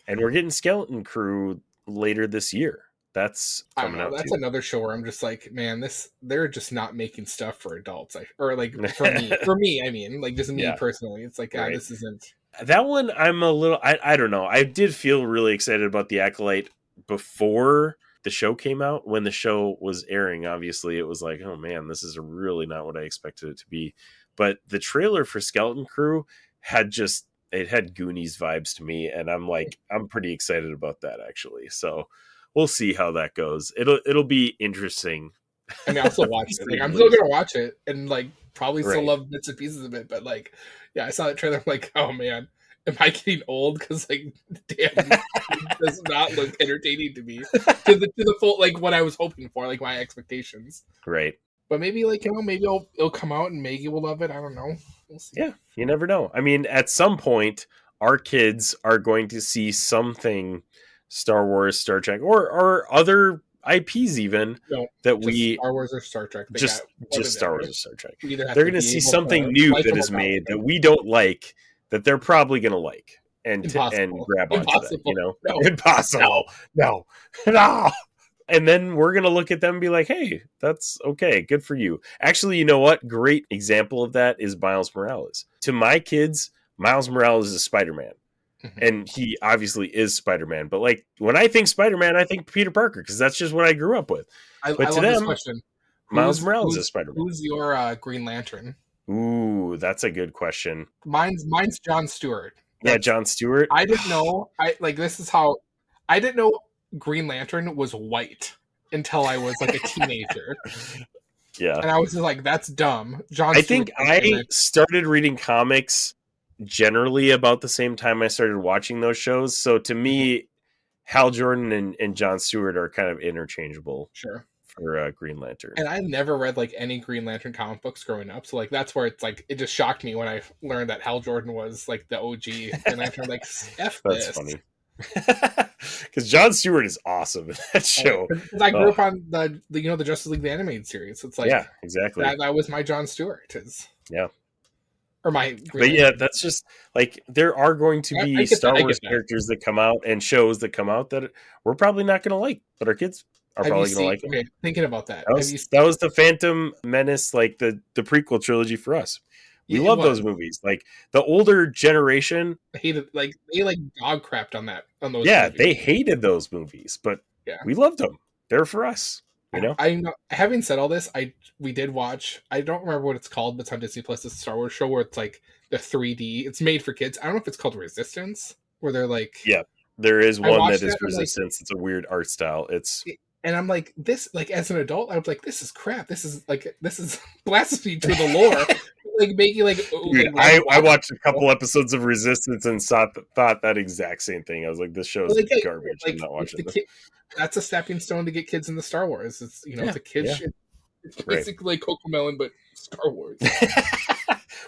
And we're getting Skeleton Crew later this year. That's coming out. That's too. Another show where I'm just like, man, they're just not making stuff for adults. Or like for me, I mean, like just me personally. It's like, this isn't. That one I'm a little, I don't know. I did feel really excited about the Acolyte before the show came out. When the show was airing, obviously it was like, oh man, this is really not what I expected it to be. But the trailer for Skeleton Crew had Goonies vibes to me, and I'm like, I'm pretty excited about that actually. So we'll see how that goes. It'll be interesting. I mean, I'll still watch it. Like, I'm still gonna watch it and like probably still love bits and pieces of it. But like, yeah, I saw that trailer. I'm like, oh man, am I getting old? Because like, damn, it does not look entertaining to me to the full like what I was hoping for, like my expectations. Right. But maybe like maybe it'll come out and Maggie will love it. I don't know. We'll see. Yeah, you never know. I mean, at some point, our kids are going to see something Star Wars, Star Trek, or other IPs even Star Wars or Star Trek. Just Star Wars or Star Trek. They're going to see something new that is made that we don't like, that they're probably going to like and grab onto that. No. Impossible. No. And then we're going to look at them and be like, hey, that's okay. Good for you. Actually, you know what? Great example of that is Miles Morales. To my kids, Miles Morales is Spider-Man. And he obviously is Spider-Man. But like when I think Spider-Man, I think Peter Parker, because that's just what I grew up with. But to them, Miles Morales is Spider-Man. Who's your Green Lantern? Ooh, that's a good question. Mine's Jon Stewart. Yeah, Jon Stewart. I didn't know. I didn't know Green Lantern was white until I was like a teenager. Yeah. And I was just like, that's dumb. I think I started reading comics generally about the same time I started watching those shows. So to me, Hal Jordan and Jon Stewart are kind of interchangeable. Sure. For Green Lantern. And I never read like any Green Lantern comic books growing up. So like that's where it's like it just shocked me when I learned that Hal Jordan was like the OG Green Lantern. Like, F that's this. Funny. Because Jon Stewart is awesome in that show. I grew up on the Justice League the animated series. It's like, yeah, exactly. That was my Jon Stewart. Yeah. Or my But yeah, that's just like there are going to be Star Wars characters that come out and shows that come out that we're probably not going to like, but our kids are probably going to like them. Okay, thinking about that. That was the Phantom Menace, like the prequel trilogy for us. We love those movies. Like the older generation hated, like they like dog crapped on those. Yeah, movies. They hated those movies, but we loved them. They're for us. You know. I know. Having said all this, we did watch. I don't remember what it's called, but it's on Disney Plus. It's a Star Wars show where it's like the 3D. It's made for kids. I don't know if it's called Resistance, where they're like. Yeah, there is one that is Resistance. It's a weird art style. And I'm like, this, like, as an adult, I was like, this is crap. This is blasphemy to the lore. Like, making, like... Dude, I watched a couple episodes of Resistance and thought that exact same thing. I was like, this show is garbage. I'm not watching this. That's a stepping stone to get kids in the Star Wars. It's, it's a kid's shit. It's basically like Cocomelon, but Star Wars.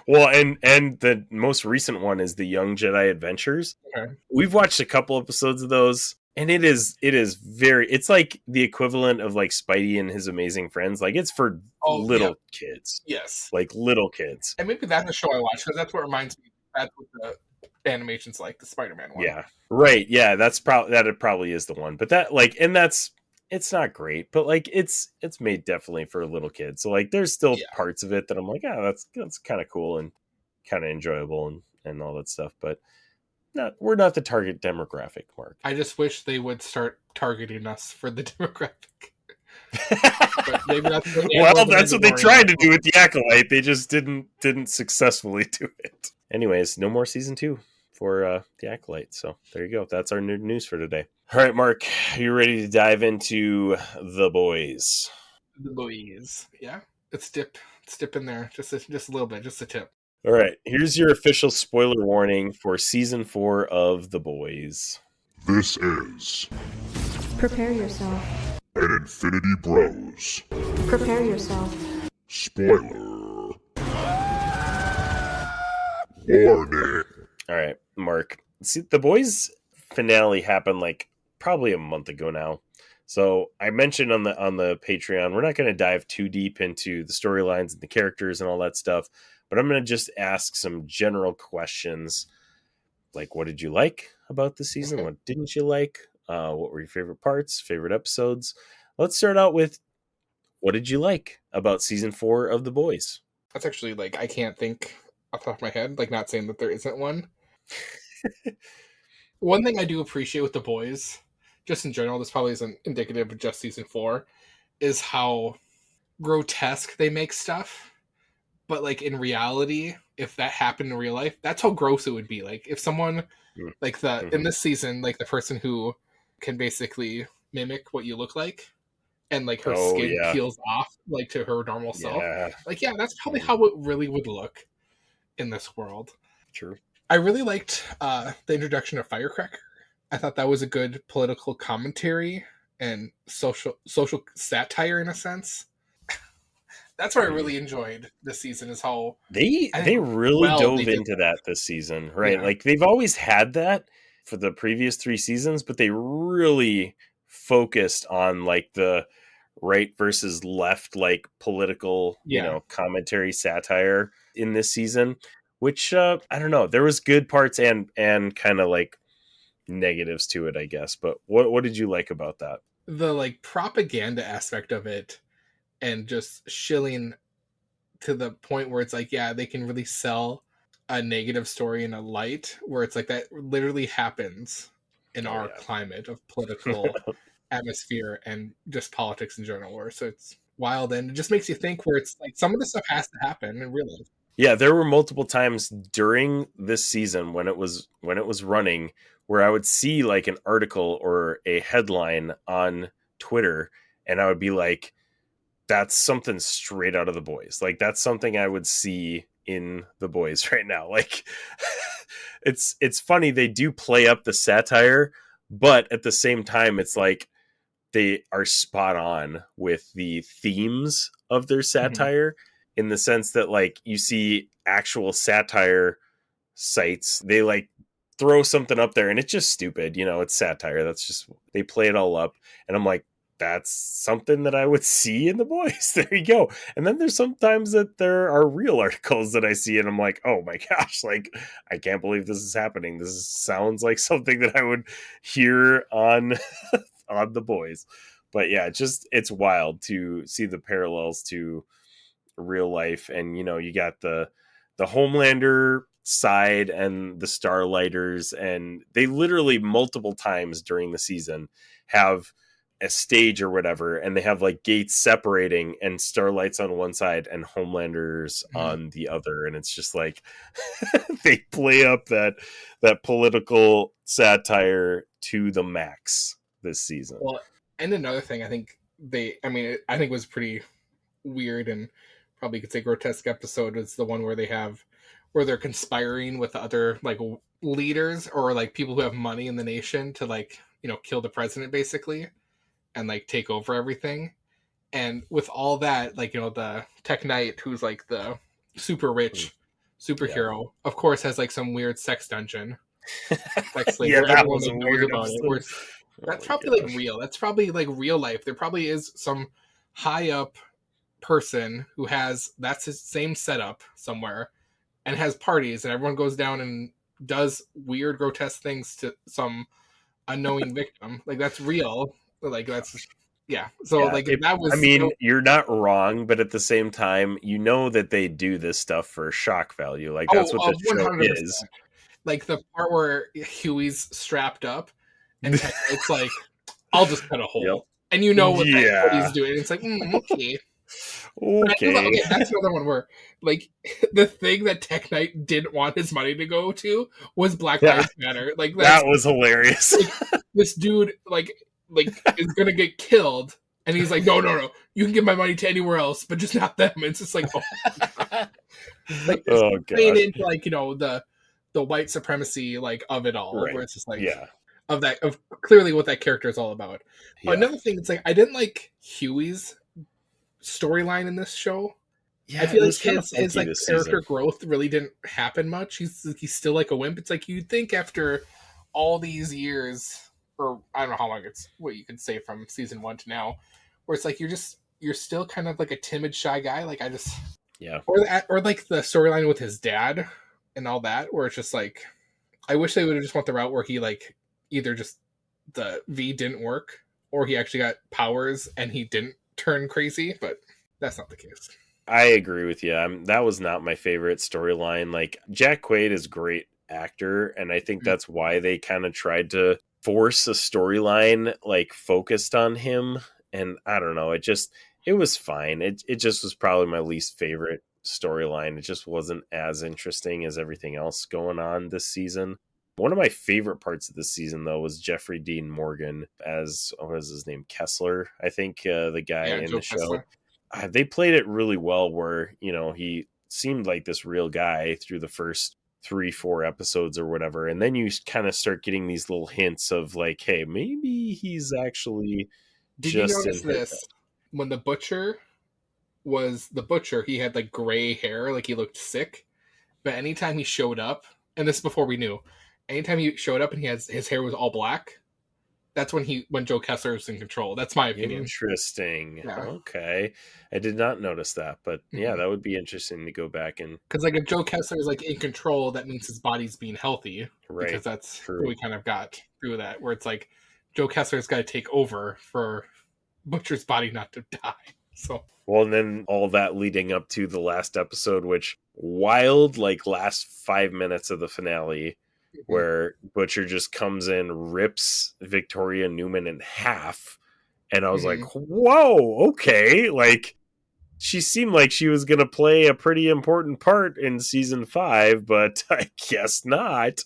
Well, and the most recent one is the Young Jedi Adventures. Okay. We've watched a couple episodes of those. And it is it's like the equivalent of like Spidey and His Amazing Friends. Like it's for little kids. Yes. Like little kids. And maybe that's a show I watch because that's what reminds me. That's what the animation's like, the Spider-Man one. Yeah. Right. Yeah. It probably is the one. But that like, and it's not great, but like it's made definitely for little kids. So like there's still parts of it that I'm like, that's kind of cool and kind of enjoyable and all that stuff. But we're not the target demographic, Mark. I just wish they would start targeting us for the demographic. Maybe that's what they tried to do with the Acolyte. They just didn't successfully do it. Anyways, no more season 2 for the Acolyte. So there you go. That's our nerd news for today. All right, Mark, are you ready to dive into The Boys? The boys. Yeah. Let's dip in there. Just a little bit, just a tip. All right, here's your official spoiler warning for season 4 of The Boys. This is Prepare yourself. an Infinity Bros Prepare yourself. spoiler warning. All right, Mark. See, The Boys finale happened like probably a month ago now. So I mentioned on the Patreon, we're not going to dive too deep into the storylines and the characters and all that stuff, but I'm going to just ask some general questions, like what did you like about the season? What didn't you like? What were your favorite parts, favorite episodes? Let's start out with, what did you like about season 4 of The Boys? That's actually, like, I can't think off the top of my head, like, not saying that there isn't one. One thing I do appreciate with The Boys, just in general, this probably isn't indicative of just season 4, is how grotesque they make stuff. But, like, in reality, if that happened in real life, that's how gross it would be. Like, if someone, like, in this season, like, the person who can basically mimic what you look like, and, like, her skin peels off, like, to her normal self. Like, yeah, that's probably how it really would look in this world. True. I really liked the introduction of Firecracker. I thought that was a good political commentary and social satire in a sense. That's what I really enjoyed this season, is how they really dove into that this season, right? Yeah. Like, they've always had that for the previous 3 seasons, but they really focused on, like, the right versus left, like, political, commentary, satire in this season, which I don't know, there was good parts and kind of like negatives to it, I guess. But what did you like about that? The, like, propaganda aspect of it, and just shilling to the point where it's like, yeah, they can really sell a negative story in a light, where it's like that literally happens in our climate of political atmosphere and just politics in general, where so it's wild, and it just makes you think, where it's like some of this stuff has to happen in real life. Yeah, there were multiple times during this season when it was running where I would see, like, an article or a headline on Twitter, and I would be like, that's something straight out of The Boys. Like, that's something I would see in The Boys right now. Like, it's funny, they do play up the satire, but at the same time, it's like they are spot on with the themes of their satire, in the sense that, like, you see actual satire sites, they, like, throw something up there and it's just stupid, it's satire. That's just, they play it all up. And I'm like, that's something that I would see in The Boys. There you go. And then there's sometimes that there are real articles that I see and I'm like, oh my gosh, like, I can't believe this is happening. This sounds like something that I would hear on on The Boys. But yeah, it's wild to see the parallels to real life. And you got the Homelander side and the Starlighters, and they literally multiple times during the season have a stage or whatever, and they have, like, gates separating, and Starlight's on one side and Homelander's on the other, and it's just like they play up that political satire to the max this season. Well, and another thing, I think was pretty weird and probably could say grotesque episode was the one where they're conspiring with other, like, leaders or, like, people who have money in the nation to, like, kill the president basically and, like, take over everything. And with all that, like, the Tech Knight, who's, like, the super rich superhero, of course has, like, some weird sex dungeon. Sex slave, that was a weird about it. That's probably like real. That's probably like real life. There probably is some high up person who has that's his same setup somewhere and has parties, and everyone goes down and does weird, grotesque things to some unknowing victim. Like, that's real. Like, that's So that was. I mean, you're not wrong, but at the same time, that they do this stuff for shock value. Like, that's what the show 100%. Is. Like the part where Huey's strapped up, and it's like, I'll just cut a hole, and what he's doing. It's like, okay. Okay. That's another one where, like, the thing that Tech Knight didn't want his money to go to was Black Yeah. Lives Matter. Like, That was hilarious. like, this dude, like is gonna get killed, and he's like, no, you can give my money to anywhere else, but just not them. It's just like, like Oh playing gosh. into, like, the white supremacy, like, of it all, Right. where it's just like, Yeah. of clearly what that character is all about. Yeah. Another thing, it's like, I didn't like Huey's storyline in this show. Yeah, I feel it like was kinda his funky like this character season. growth really didn't happen much. He's still like a wimp. It's like, you'd think after all these years, or I don't know how long it's, what you could say from season 1 to now, where it's like you're still kind of like a timid, shy guy. Like, Yeah. or like the storyline with his dad and all that, where it's just like, I wish they would have just went the route where he, like, either just the V didn't work, or he actually got powers and he didn't turn crazy, but that's not the case. I agree with you. That was not my favorite storyline. Like, Jack Quaid is a great actor, and I think that's why they kind of tried to force a storyline like focused on him. And I don't know, it was fine. It just was probably my least favorite storyline. It just wasn't as interesting as everything else going on this season. One of my favorite parts of this season, though, was Jeffrey Dean Morgan as, what is his name, Kessler, I think, the guy in Joe the show. Kessler. They played it really well, where he seemed like this real guy through the first 3-4 episodes or whatever, and then you kind of start getting these little hints of like, hey, maybe he's actually Did you just notice in his this? head. When the butcher was the butcher, he had like gray hair, like he looked sick. But anytime he showed up, and this is before we knew, anytime he showed up and his hair was all black, that's when Joe Kessler was in control. That's my opinion. Interesting. Yeah. Okay, I did not notice that, but yeah, Mhm. that would be interesting to go back and Because, like, if Joe Kessler is like in control, that means his body's being healthy. right. Because that's True. what we kind of got through that, where it's like Joe Kessler's got to take over for Butcher's body not to die. So, well, and then all that leading up to the last episode, which wild, like, last 5 minutes of the finale, where Butcher just comes in, rips Victoria Newman in half, and I was like, whoa, okay. Like, she seemed like she was going to play a pretty important part in season 5, but I guess not.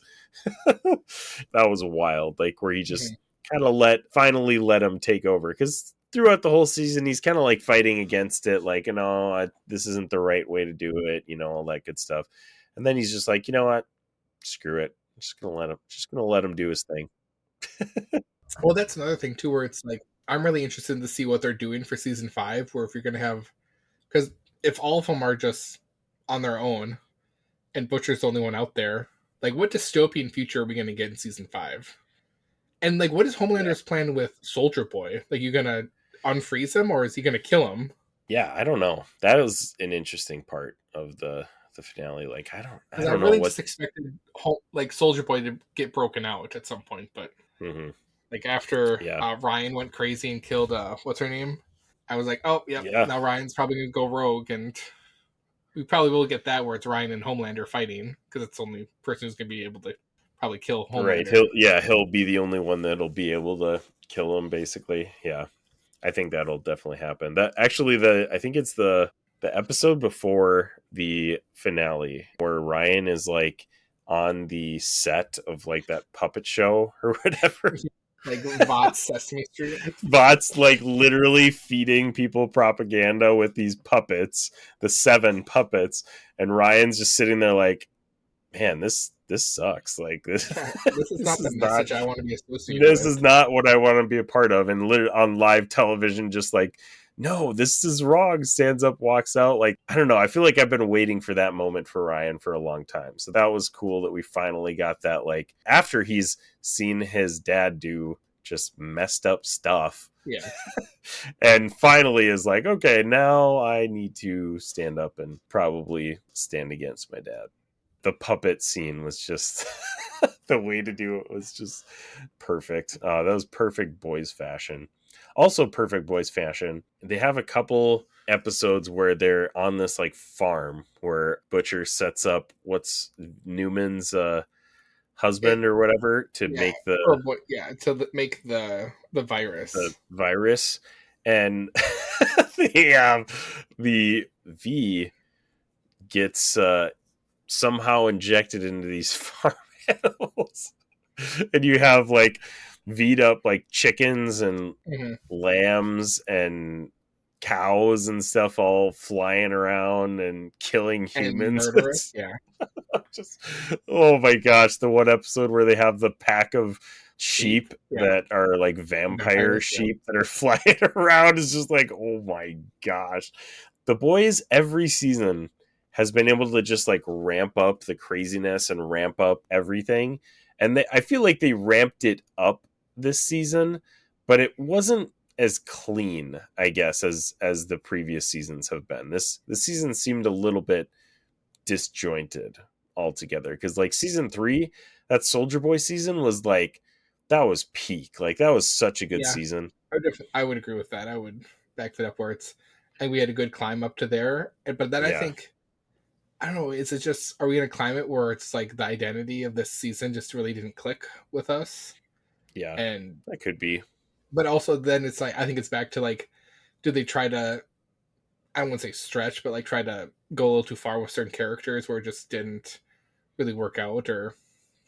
That was wild. Like, where he just kind of finally let him take over, because throughout the whole season he's kind of like fighting against it, like, this isn't the right way to do it, all that good stuff. And then he's just like, you know what, screw it, I'm just gonna let him do his thing. well, that's another thing too, where it's like, I'm really interested to see what they're doing for season 5, where if you're gonna have, because if all of them are just on their own and Butcher's the only one out there, like, what dystopian future are we gonna get in season 5? And, like, what is Homelander's plan with Soldier Boy? Like, you gonna unfreeze him, or is he gonna kill him? Yeah, I don't know. That was an interesting part of the finale. Like, I don't know really what. just expected like Soldier Boy to get broken out at some point, but like after Ryan went crazy and killed what's her name, I was like, oh yeah, now Ryan's probably gonna go rogue, and we probably will get that where it's Ryan and Homelander fighting, because it's the only person who's gonna be able to probably kill Homelander. Right, he'll be the only one that'll be able to kill him, basically. Yeah, I think that'll definitely happen. That actually, I think it's the episode before the finale where Ryan is like on the set of like that puppet show or whatever. Like Vought's Sesame Street. Vought's like literally feeding people propaganda with these puppets, the 7 puppets, and Ryan's just sitting there like, man, this sucks. Like, this is not the message I want to be associated with. This with. is not what I want to be a part of. And literally on live television, just like, no, this is wrong, stands up, walks out. Like, I don't know. I feel like I've been waiting for that moment for Ryan for a long time. So that was cool that we finally got that, like, after he's seen his dad do just messed up stuff. Yeah. And finally is like, okay, now I need to stand up and probably stand against my dad. The puppet scene was just the way to do it was just perfect. That was perfect boys fashion. Also perfect boys fashion. They have a couple episodes where they're on this like farm where Butcher sets up what's Newman's husband or whatever to make make the virus. And the V gets somehow injected into these farm animals, and you have like V'd up like chickens and lambs and cows and stuff all flying around and killing humans. And murderous, yeah. Just, oh my gosh, the one episode where they have the pack of sheep that are like vampire sheep that are flying around is just like, oh my gosh. The Boys every season has been able to just like ramp up the craziness and ramp up everything. And I feel like they ramped it up this season, but it wasn't as clean, I guess, as the previous seasons have been. This season seemed a little bit disjointed altogether, because like season 3, that Soldier Boy season was like, that was peak. Like that was such a good season. I would agree with that. I would back it up where it's, and we had a good climb up to there. But then I think, I don't know, is it just, are we going to climb it where it's like the identity of this season just really didn't click with us? Yeah, and that could be. But also then it's like, I think it's back to like, do they try to, I don't want to say stretch, but like try to go a little too far with certain characters where it just didn't really work out, or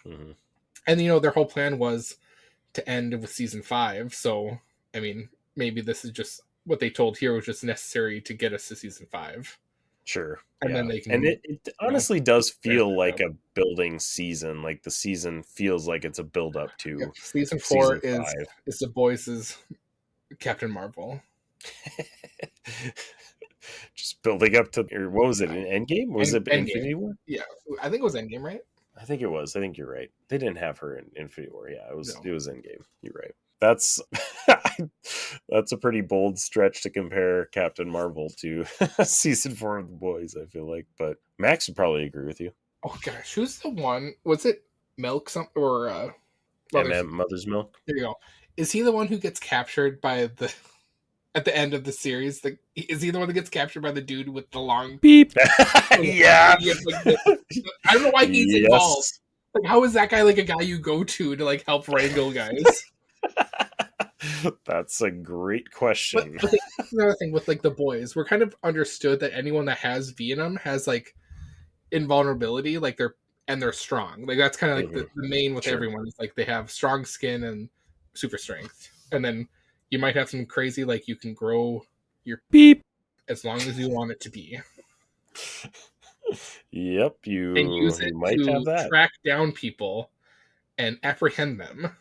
and their whole plan was to end with season 5. So I mean, maybe this is just what they told here was just necessary to get us to season 5. Sure. And then they can, and it honestly does feel like a building season. Like the season feels like it's a build up to season 4 is the Boys' Captain Marvel. Just building up to, or what was it, an Endgame? Was it Infinity War? Yeah, I think it was Endgame, right? I think it was. I think you're right. They didn't have her in Infinity War. Yeah, it was Endgame. You're right. That's a pretty bold stretch to compare Captain Marvel to season 4 of The Boys, I feel like. But Max would probably agree with you. Oh gosh, who's the one? Was it Milk something or Mother's Milk? There you go. Is he the one who gets captured by the at the end of the series? Is he the one that gets captured by the dude with the long beep? Yeah. I don't know why he's involved. Like, how is that guy like a guy you go to like help wrangle guys? That's a great question. But another thing with like the Boys, we're kind of understood that anyone that has V in them has like invulnerability, like they're strong. Like that's kind of like the main with everyone. It's like they have strong skin and super strength, and then you might have some crazy, like you can grow your beep as long as you want it to be. Yep, and use it might to have that. Track down people and apprehend them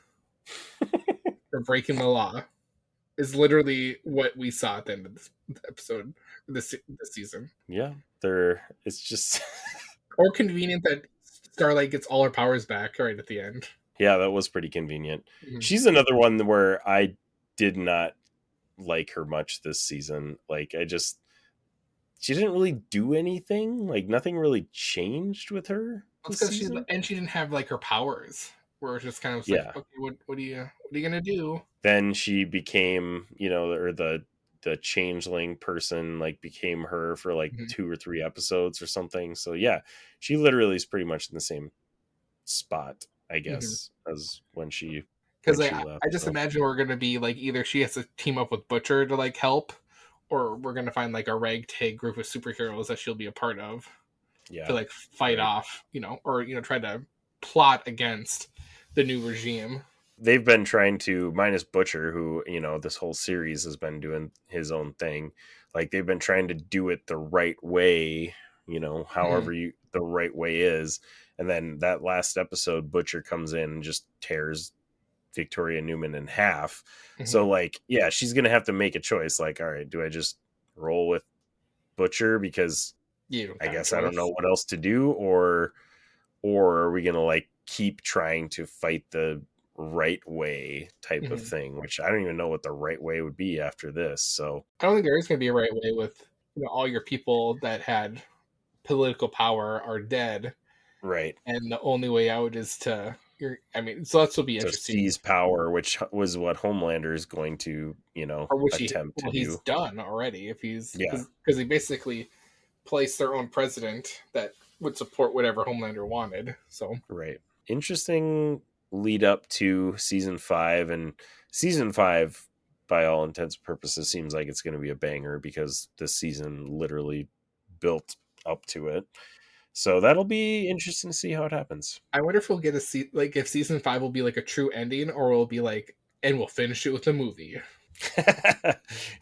for breaking the law. Is literally what we saw at the end of this episode, this season. Yeah, it's just or convenient that Starlight gets all her powers back right at the end. Yeah, that was pretty convenient. Mm-hmm. She's another one where I did not like her much this season. Like she didn't really do anything. Like nothing really changed with her. She didn't have like her powers. Where it's just kind of like, okay, what are you gonna do? Then she became, or the changeling person like became her for like 2 or 3 episodes or something. So yeah, she literally is pretty much in the same spot, I guess, as when she. Because I just imagine we're gonna be like, either she has to team up with Butcher to like help, or we're gonna find like a ragtag group of superheroes that she'll be a part of. To like fight off, or try to plot against the new regime. They've been trying to, minus Butcher, who, this whole series has been doing his own thing. Like they've been trying to do it the right way, however the right way is. And then that last episode, Butcher comes in and just tears Victoria Newman in half. So like, yeah, she's going to have to make a choice. Like, all right, do I just roll with Butcher because I guess I don't know what else to do, or are we going to like keep trying to fight the right way type of thing, which I don't even know what the right way would be after this. So I don't think there is going to be a right way with all your people that had political power are dead, right? And the only way out is to so that's will be interesting. To seize power, which was what Homelander is going to attempt to do. He's done already if he's because he basically placed their own president that would support whatever Homelander wanted. So right. Interesting lead up to season 5, and season 5 by all intents and purposes, seems like it's going to be a banger because this season literally built up to it. So that'll be interesting to see how it happens. I wonder if we'll get if season 5 will be like a true ending, or will be like, and we'll finish it with a movie.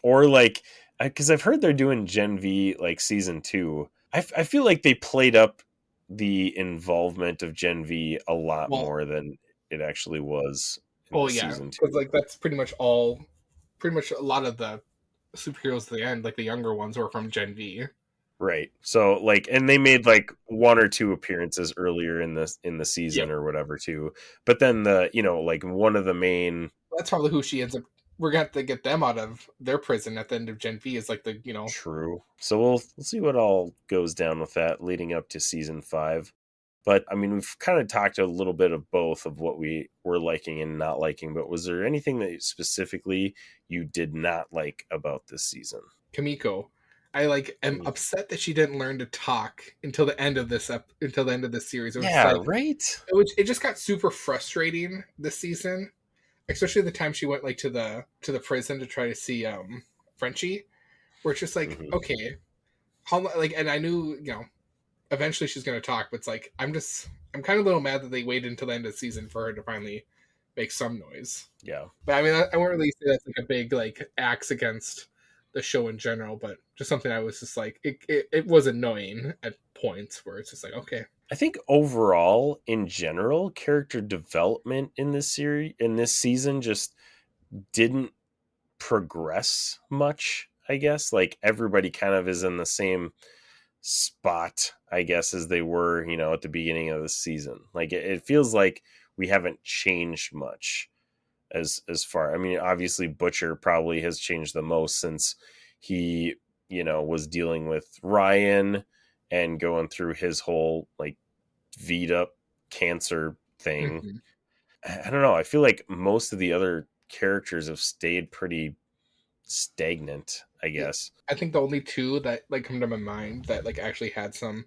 Or like, because I've heard they're doing Gen V like season 2. I feel like they played up the involvement of Gen V a lot more than it actually was in season 2. Because like that's pretty much a lot of the superheroes at the end, like the younger ones, were from Gen V. Right. So like, and they made like 1 or 2 appearances earlier in the season or whatever too. But then like one of the main, that's probably who she ends up. We're gonna have to get them out of their prison at the end of Gen V. Is like the True. So we'll see what all goes down with that leading up to season 5. But I mean, we've kind of talked a little bit of both of what we were liking and not liking. But was there anything that specifically you did not like about this season? Kamiko. I am upset that she didn't learn to talk until the end of this series. It was right. It just got super frustrating this season, especially the time she went like to the prison to try to see Frenchie, where it's just like, okay, how and I knew eventually she's gonna talk, but it's like I'm kind of a little mad that they waited until the end of the season for her to finally make some noise. Yeah, but I mean I won't really say that's like a big like axe against the show in general, but just something I was just like it was annoying at points where it's just like, okay. I think overall in general character development in this season just didn't progress much, I guess. Like everybody kind of is in the same spot, I guess, as they were at the beginning of the season. Like it feels like we haven't changed much as far. I mean, obviously Butcher probably has changed the most since he was dealing with Ryan and going through his whole like V'd up cancer thing. I don't know, I feel like most of the other characters have stayed pretty stagnant, I guess. I think the only 2 that like come to my mind that like actually had some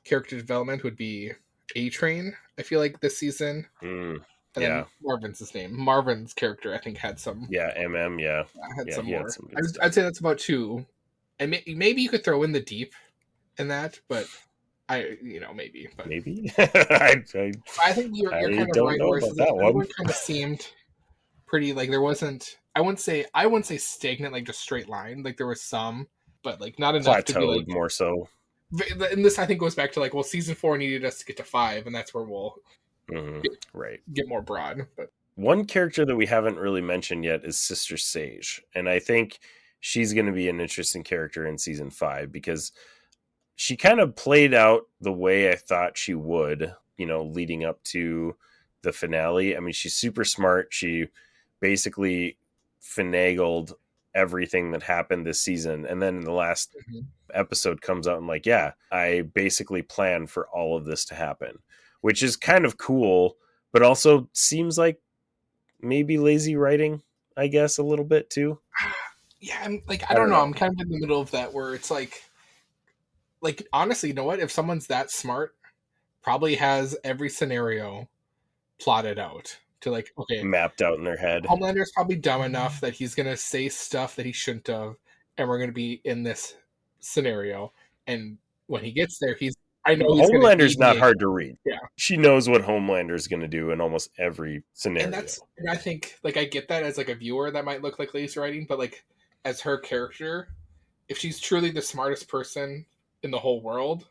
character development would be A-Train. I feel like this season. And then Marvin's his name. Marvin's character, I think, had some. Yeah, MM. Yeah, had some more. I'd say that's about 2, and maybe you could throw in the Deep in that, but maybe. But maybe. I think you're kind of right. That one kind of seemed pretty like there wasn't. I wouldn't say stagnant, like just straight line. Like there was some, but like not enough plateaued to be like more so. And this I think goes back to like, well, season 4 needed us to get to 5, and that's where we'll. Get more broad. But one character that we haven't really mentioned yet is Sister Sage, and I think she's going to be an interesting character in season 5 because she kind of played out the way I thought she would, leading up to the finale. I mean, she's super smart. She basically finagled everything that happened this season, and then in the last episode comes out and like, yeah, I basically planned for all of this to happen, which is kind of cool, but also seems like maybe lazy writing, I guess, a little bit too. Yeah, I'm like, I don't know. I'm kind of in the middle of that where it's like honestly, you know what? If someone's that smart, probably has every scenario plotted out to like, okay, mapped out in their head. Homelander's probably dumb enough that he's gonna say stuff that he shouldn't have, and we're gonna be in this scenario. And when he gets there, I know Homelander's not hard to read. Yeah. She knows what Homelander's going to do in almost every scenario. And I think, like, I get that as, like, a viewer that might look like lazy writing, but, like, as her character, if she's truly the smartest person in the whole world,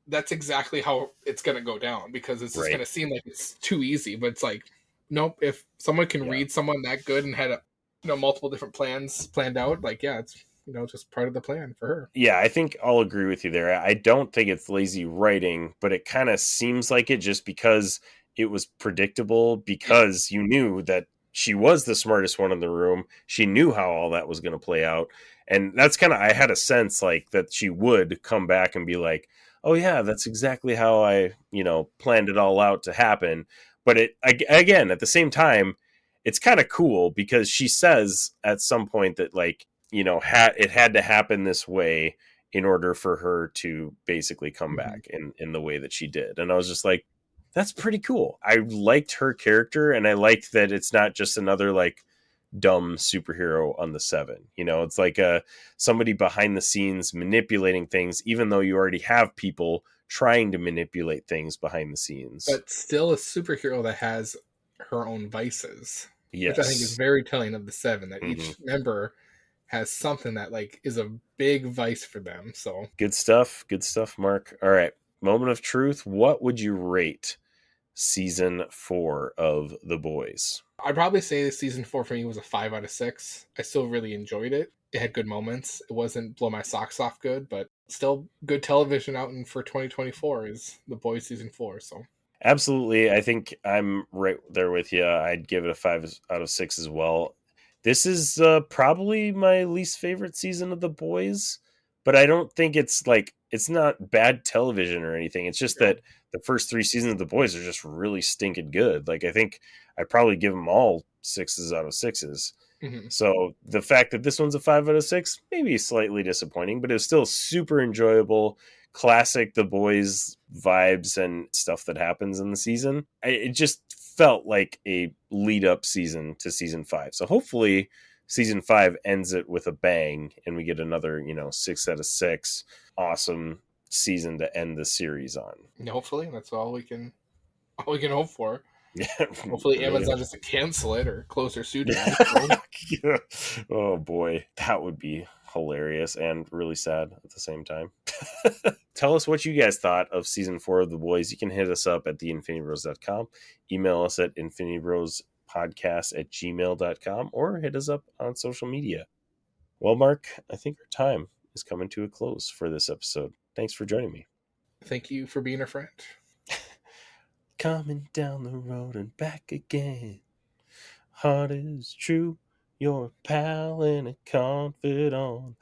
that's exactly how it's going to go down, because it's just going to seem like it's too easy, but it's like, nope, if someone can read someone that good and had, multiple different plans planned out, like, yeah, it's... just part of the plan for her. Yeah, I think I'll agree with you there. I don't think it's lazy writing, but it kind of seems like it just because it was predictable, because you knew that she was the smartest one in the room. She knew how all that was going to play out. And that's kind of, I had a sense like that she would come back and be like, oh yeah, that's exactly how I, planned it all out to happen. But again, at the same time, it's kind of cool because she says at some point that like, it had to happen this way in order for her to basically come back in the way that she did. And I was just like, that's pretty cool. I liked her character, and I liked that it's not just another like dumb superhero on the Seven. You know, it's like somebody behind the scenes manipulating things, even though you already have people trying to manipulate things behind the scenes. But still a superhero that has her own vices. Yes. Which I think is very telling of the Seven, that each member has something that like is a big vice for them. So good stuff, Mark. All right, moment of truth. What would you rate season 4 of The Boys? I'd probably say season 4 for me was a 5 out of 6. I still really enjoyed it. It had good moments. It wasn't blow my socks off good, but still good television out for 2024 is The Boys season 4. So absolutely, I think I'm right there with you. I'd give it a 5 out of 6 as well. This is probably my least favorite season of The Boys, but I don't think it's not bad television or anything. It's just that the first 3 seasons of The Boys are just really stinking good. Like, I think I'd probably give them all 6s out of 6s. So the fact that this one's a 5 out of 6, maybe slightly disappointing, but it's still super enjoyable. Classic The Boys vibes and stuff that happens in the season. It just felt like a lead up season to season 5. So hopefully season 5 ends it with a bang and we get another, 6 out of 6 awesome season to end the series on. Hopefully that's all we can hope for. Yeah, hopefully Amazon just cancel it or close their studio. Oh boy, that would be hilarious and really sad at the same time. Tell us what you guys thought of season 4 of The Boys. You can hit us up at theinfinitybros.com, email us at infinitybrospodcast@gmail.com, or hit us up on social media. Well, Mark, I think our time is coming to a close for this episode. Thanks for joining me. Thank you for being a friend. Coming down the road and back again. Heart is true, your pal and a confidant.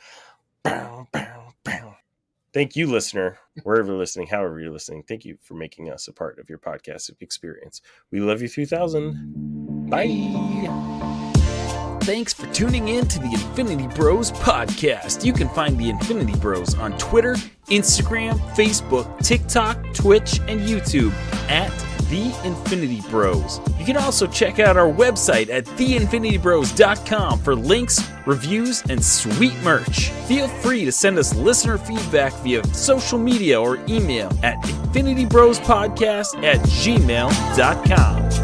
Bow, bow, bow. Thank you, listener, wherever you're listening, however you're listening. Thank you for making us a part of your podcast experience. We love you 3000. Bye. Thanks for tuning in to the Infinity Bros podcast. You can find the Infinity Bros on Twitter, Instagram, Facebook, TikTok, Twitch, and YouTube at The Infinity Bros. You can also check out our website at theinfinitybros.com for links, reviews, and sweet merch. Feel free to send us listener feedback via social media or email at infinitybrospodcast@gmail.com.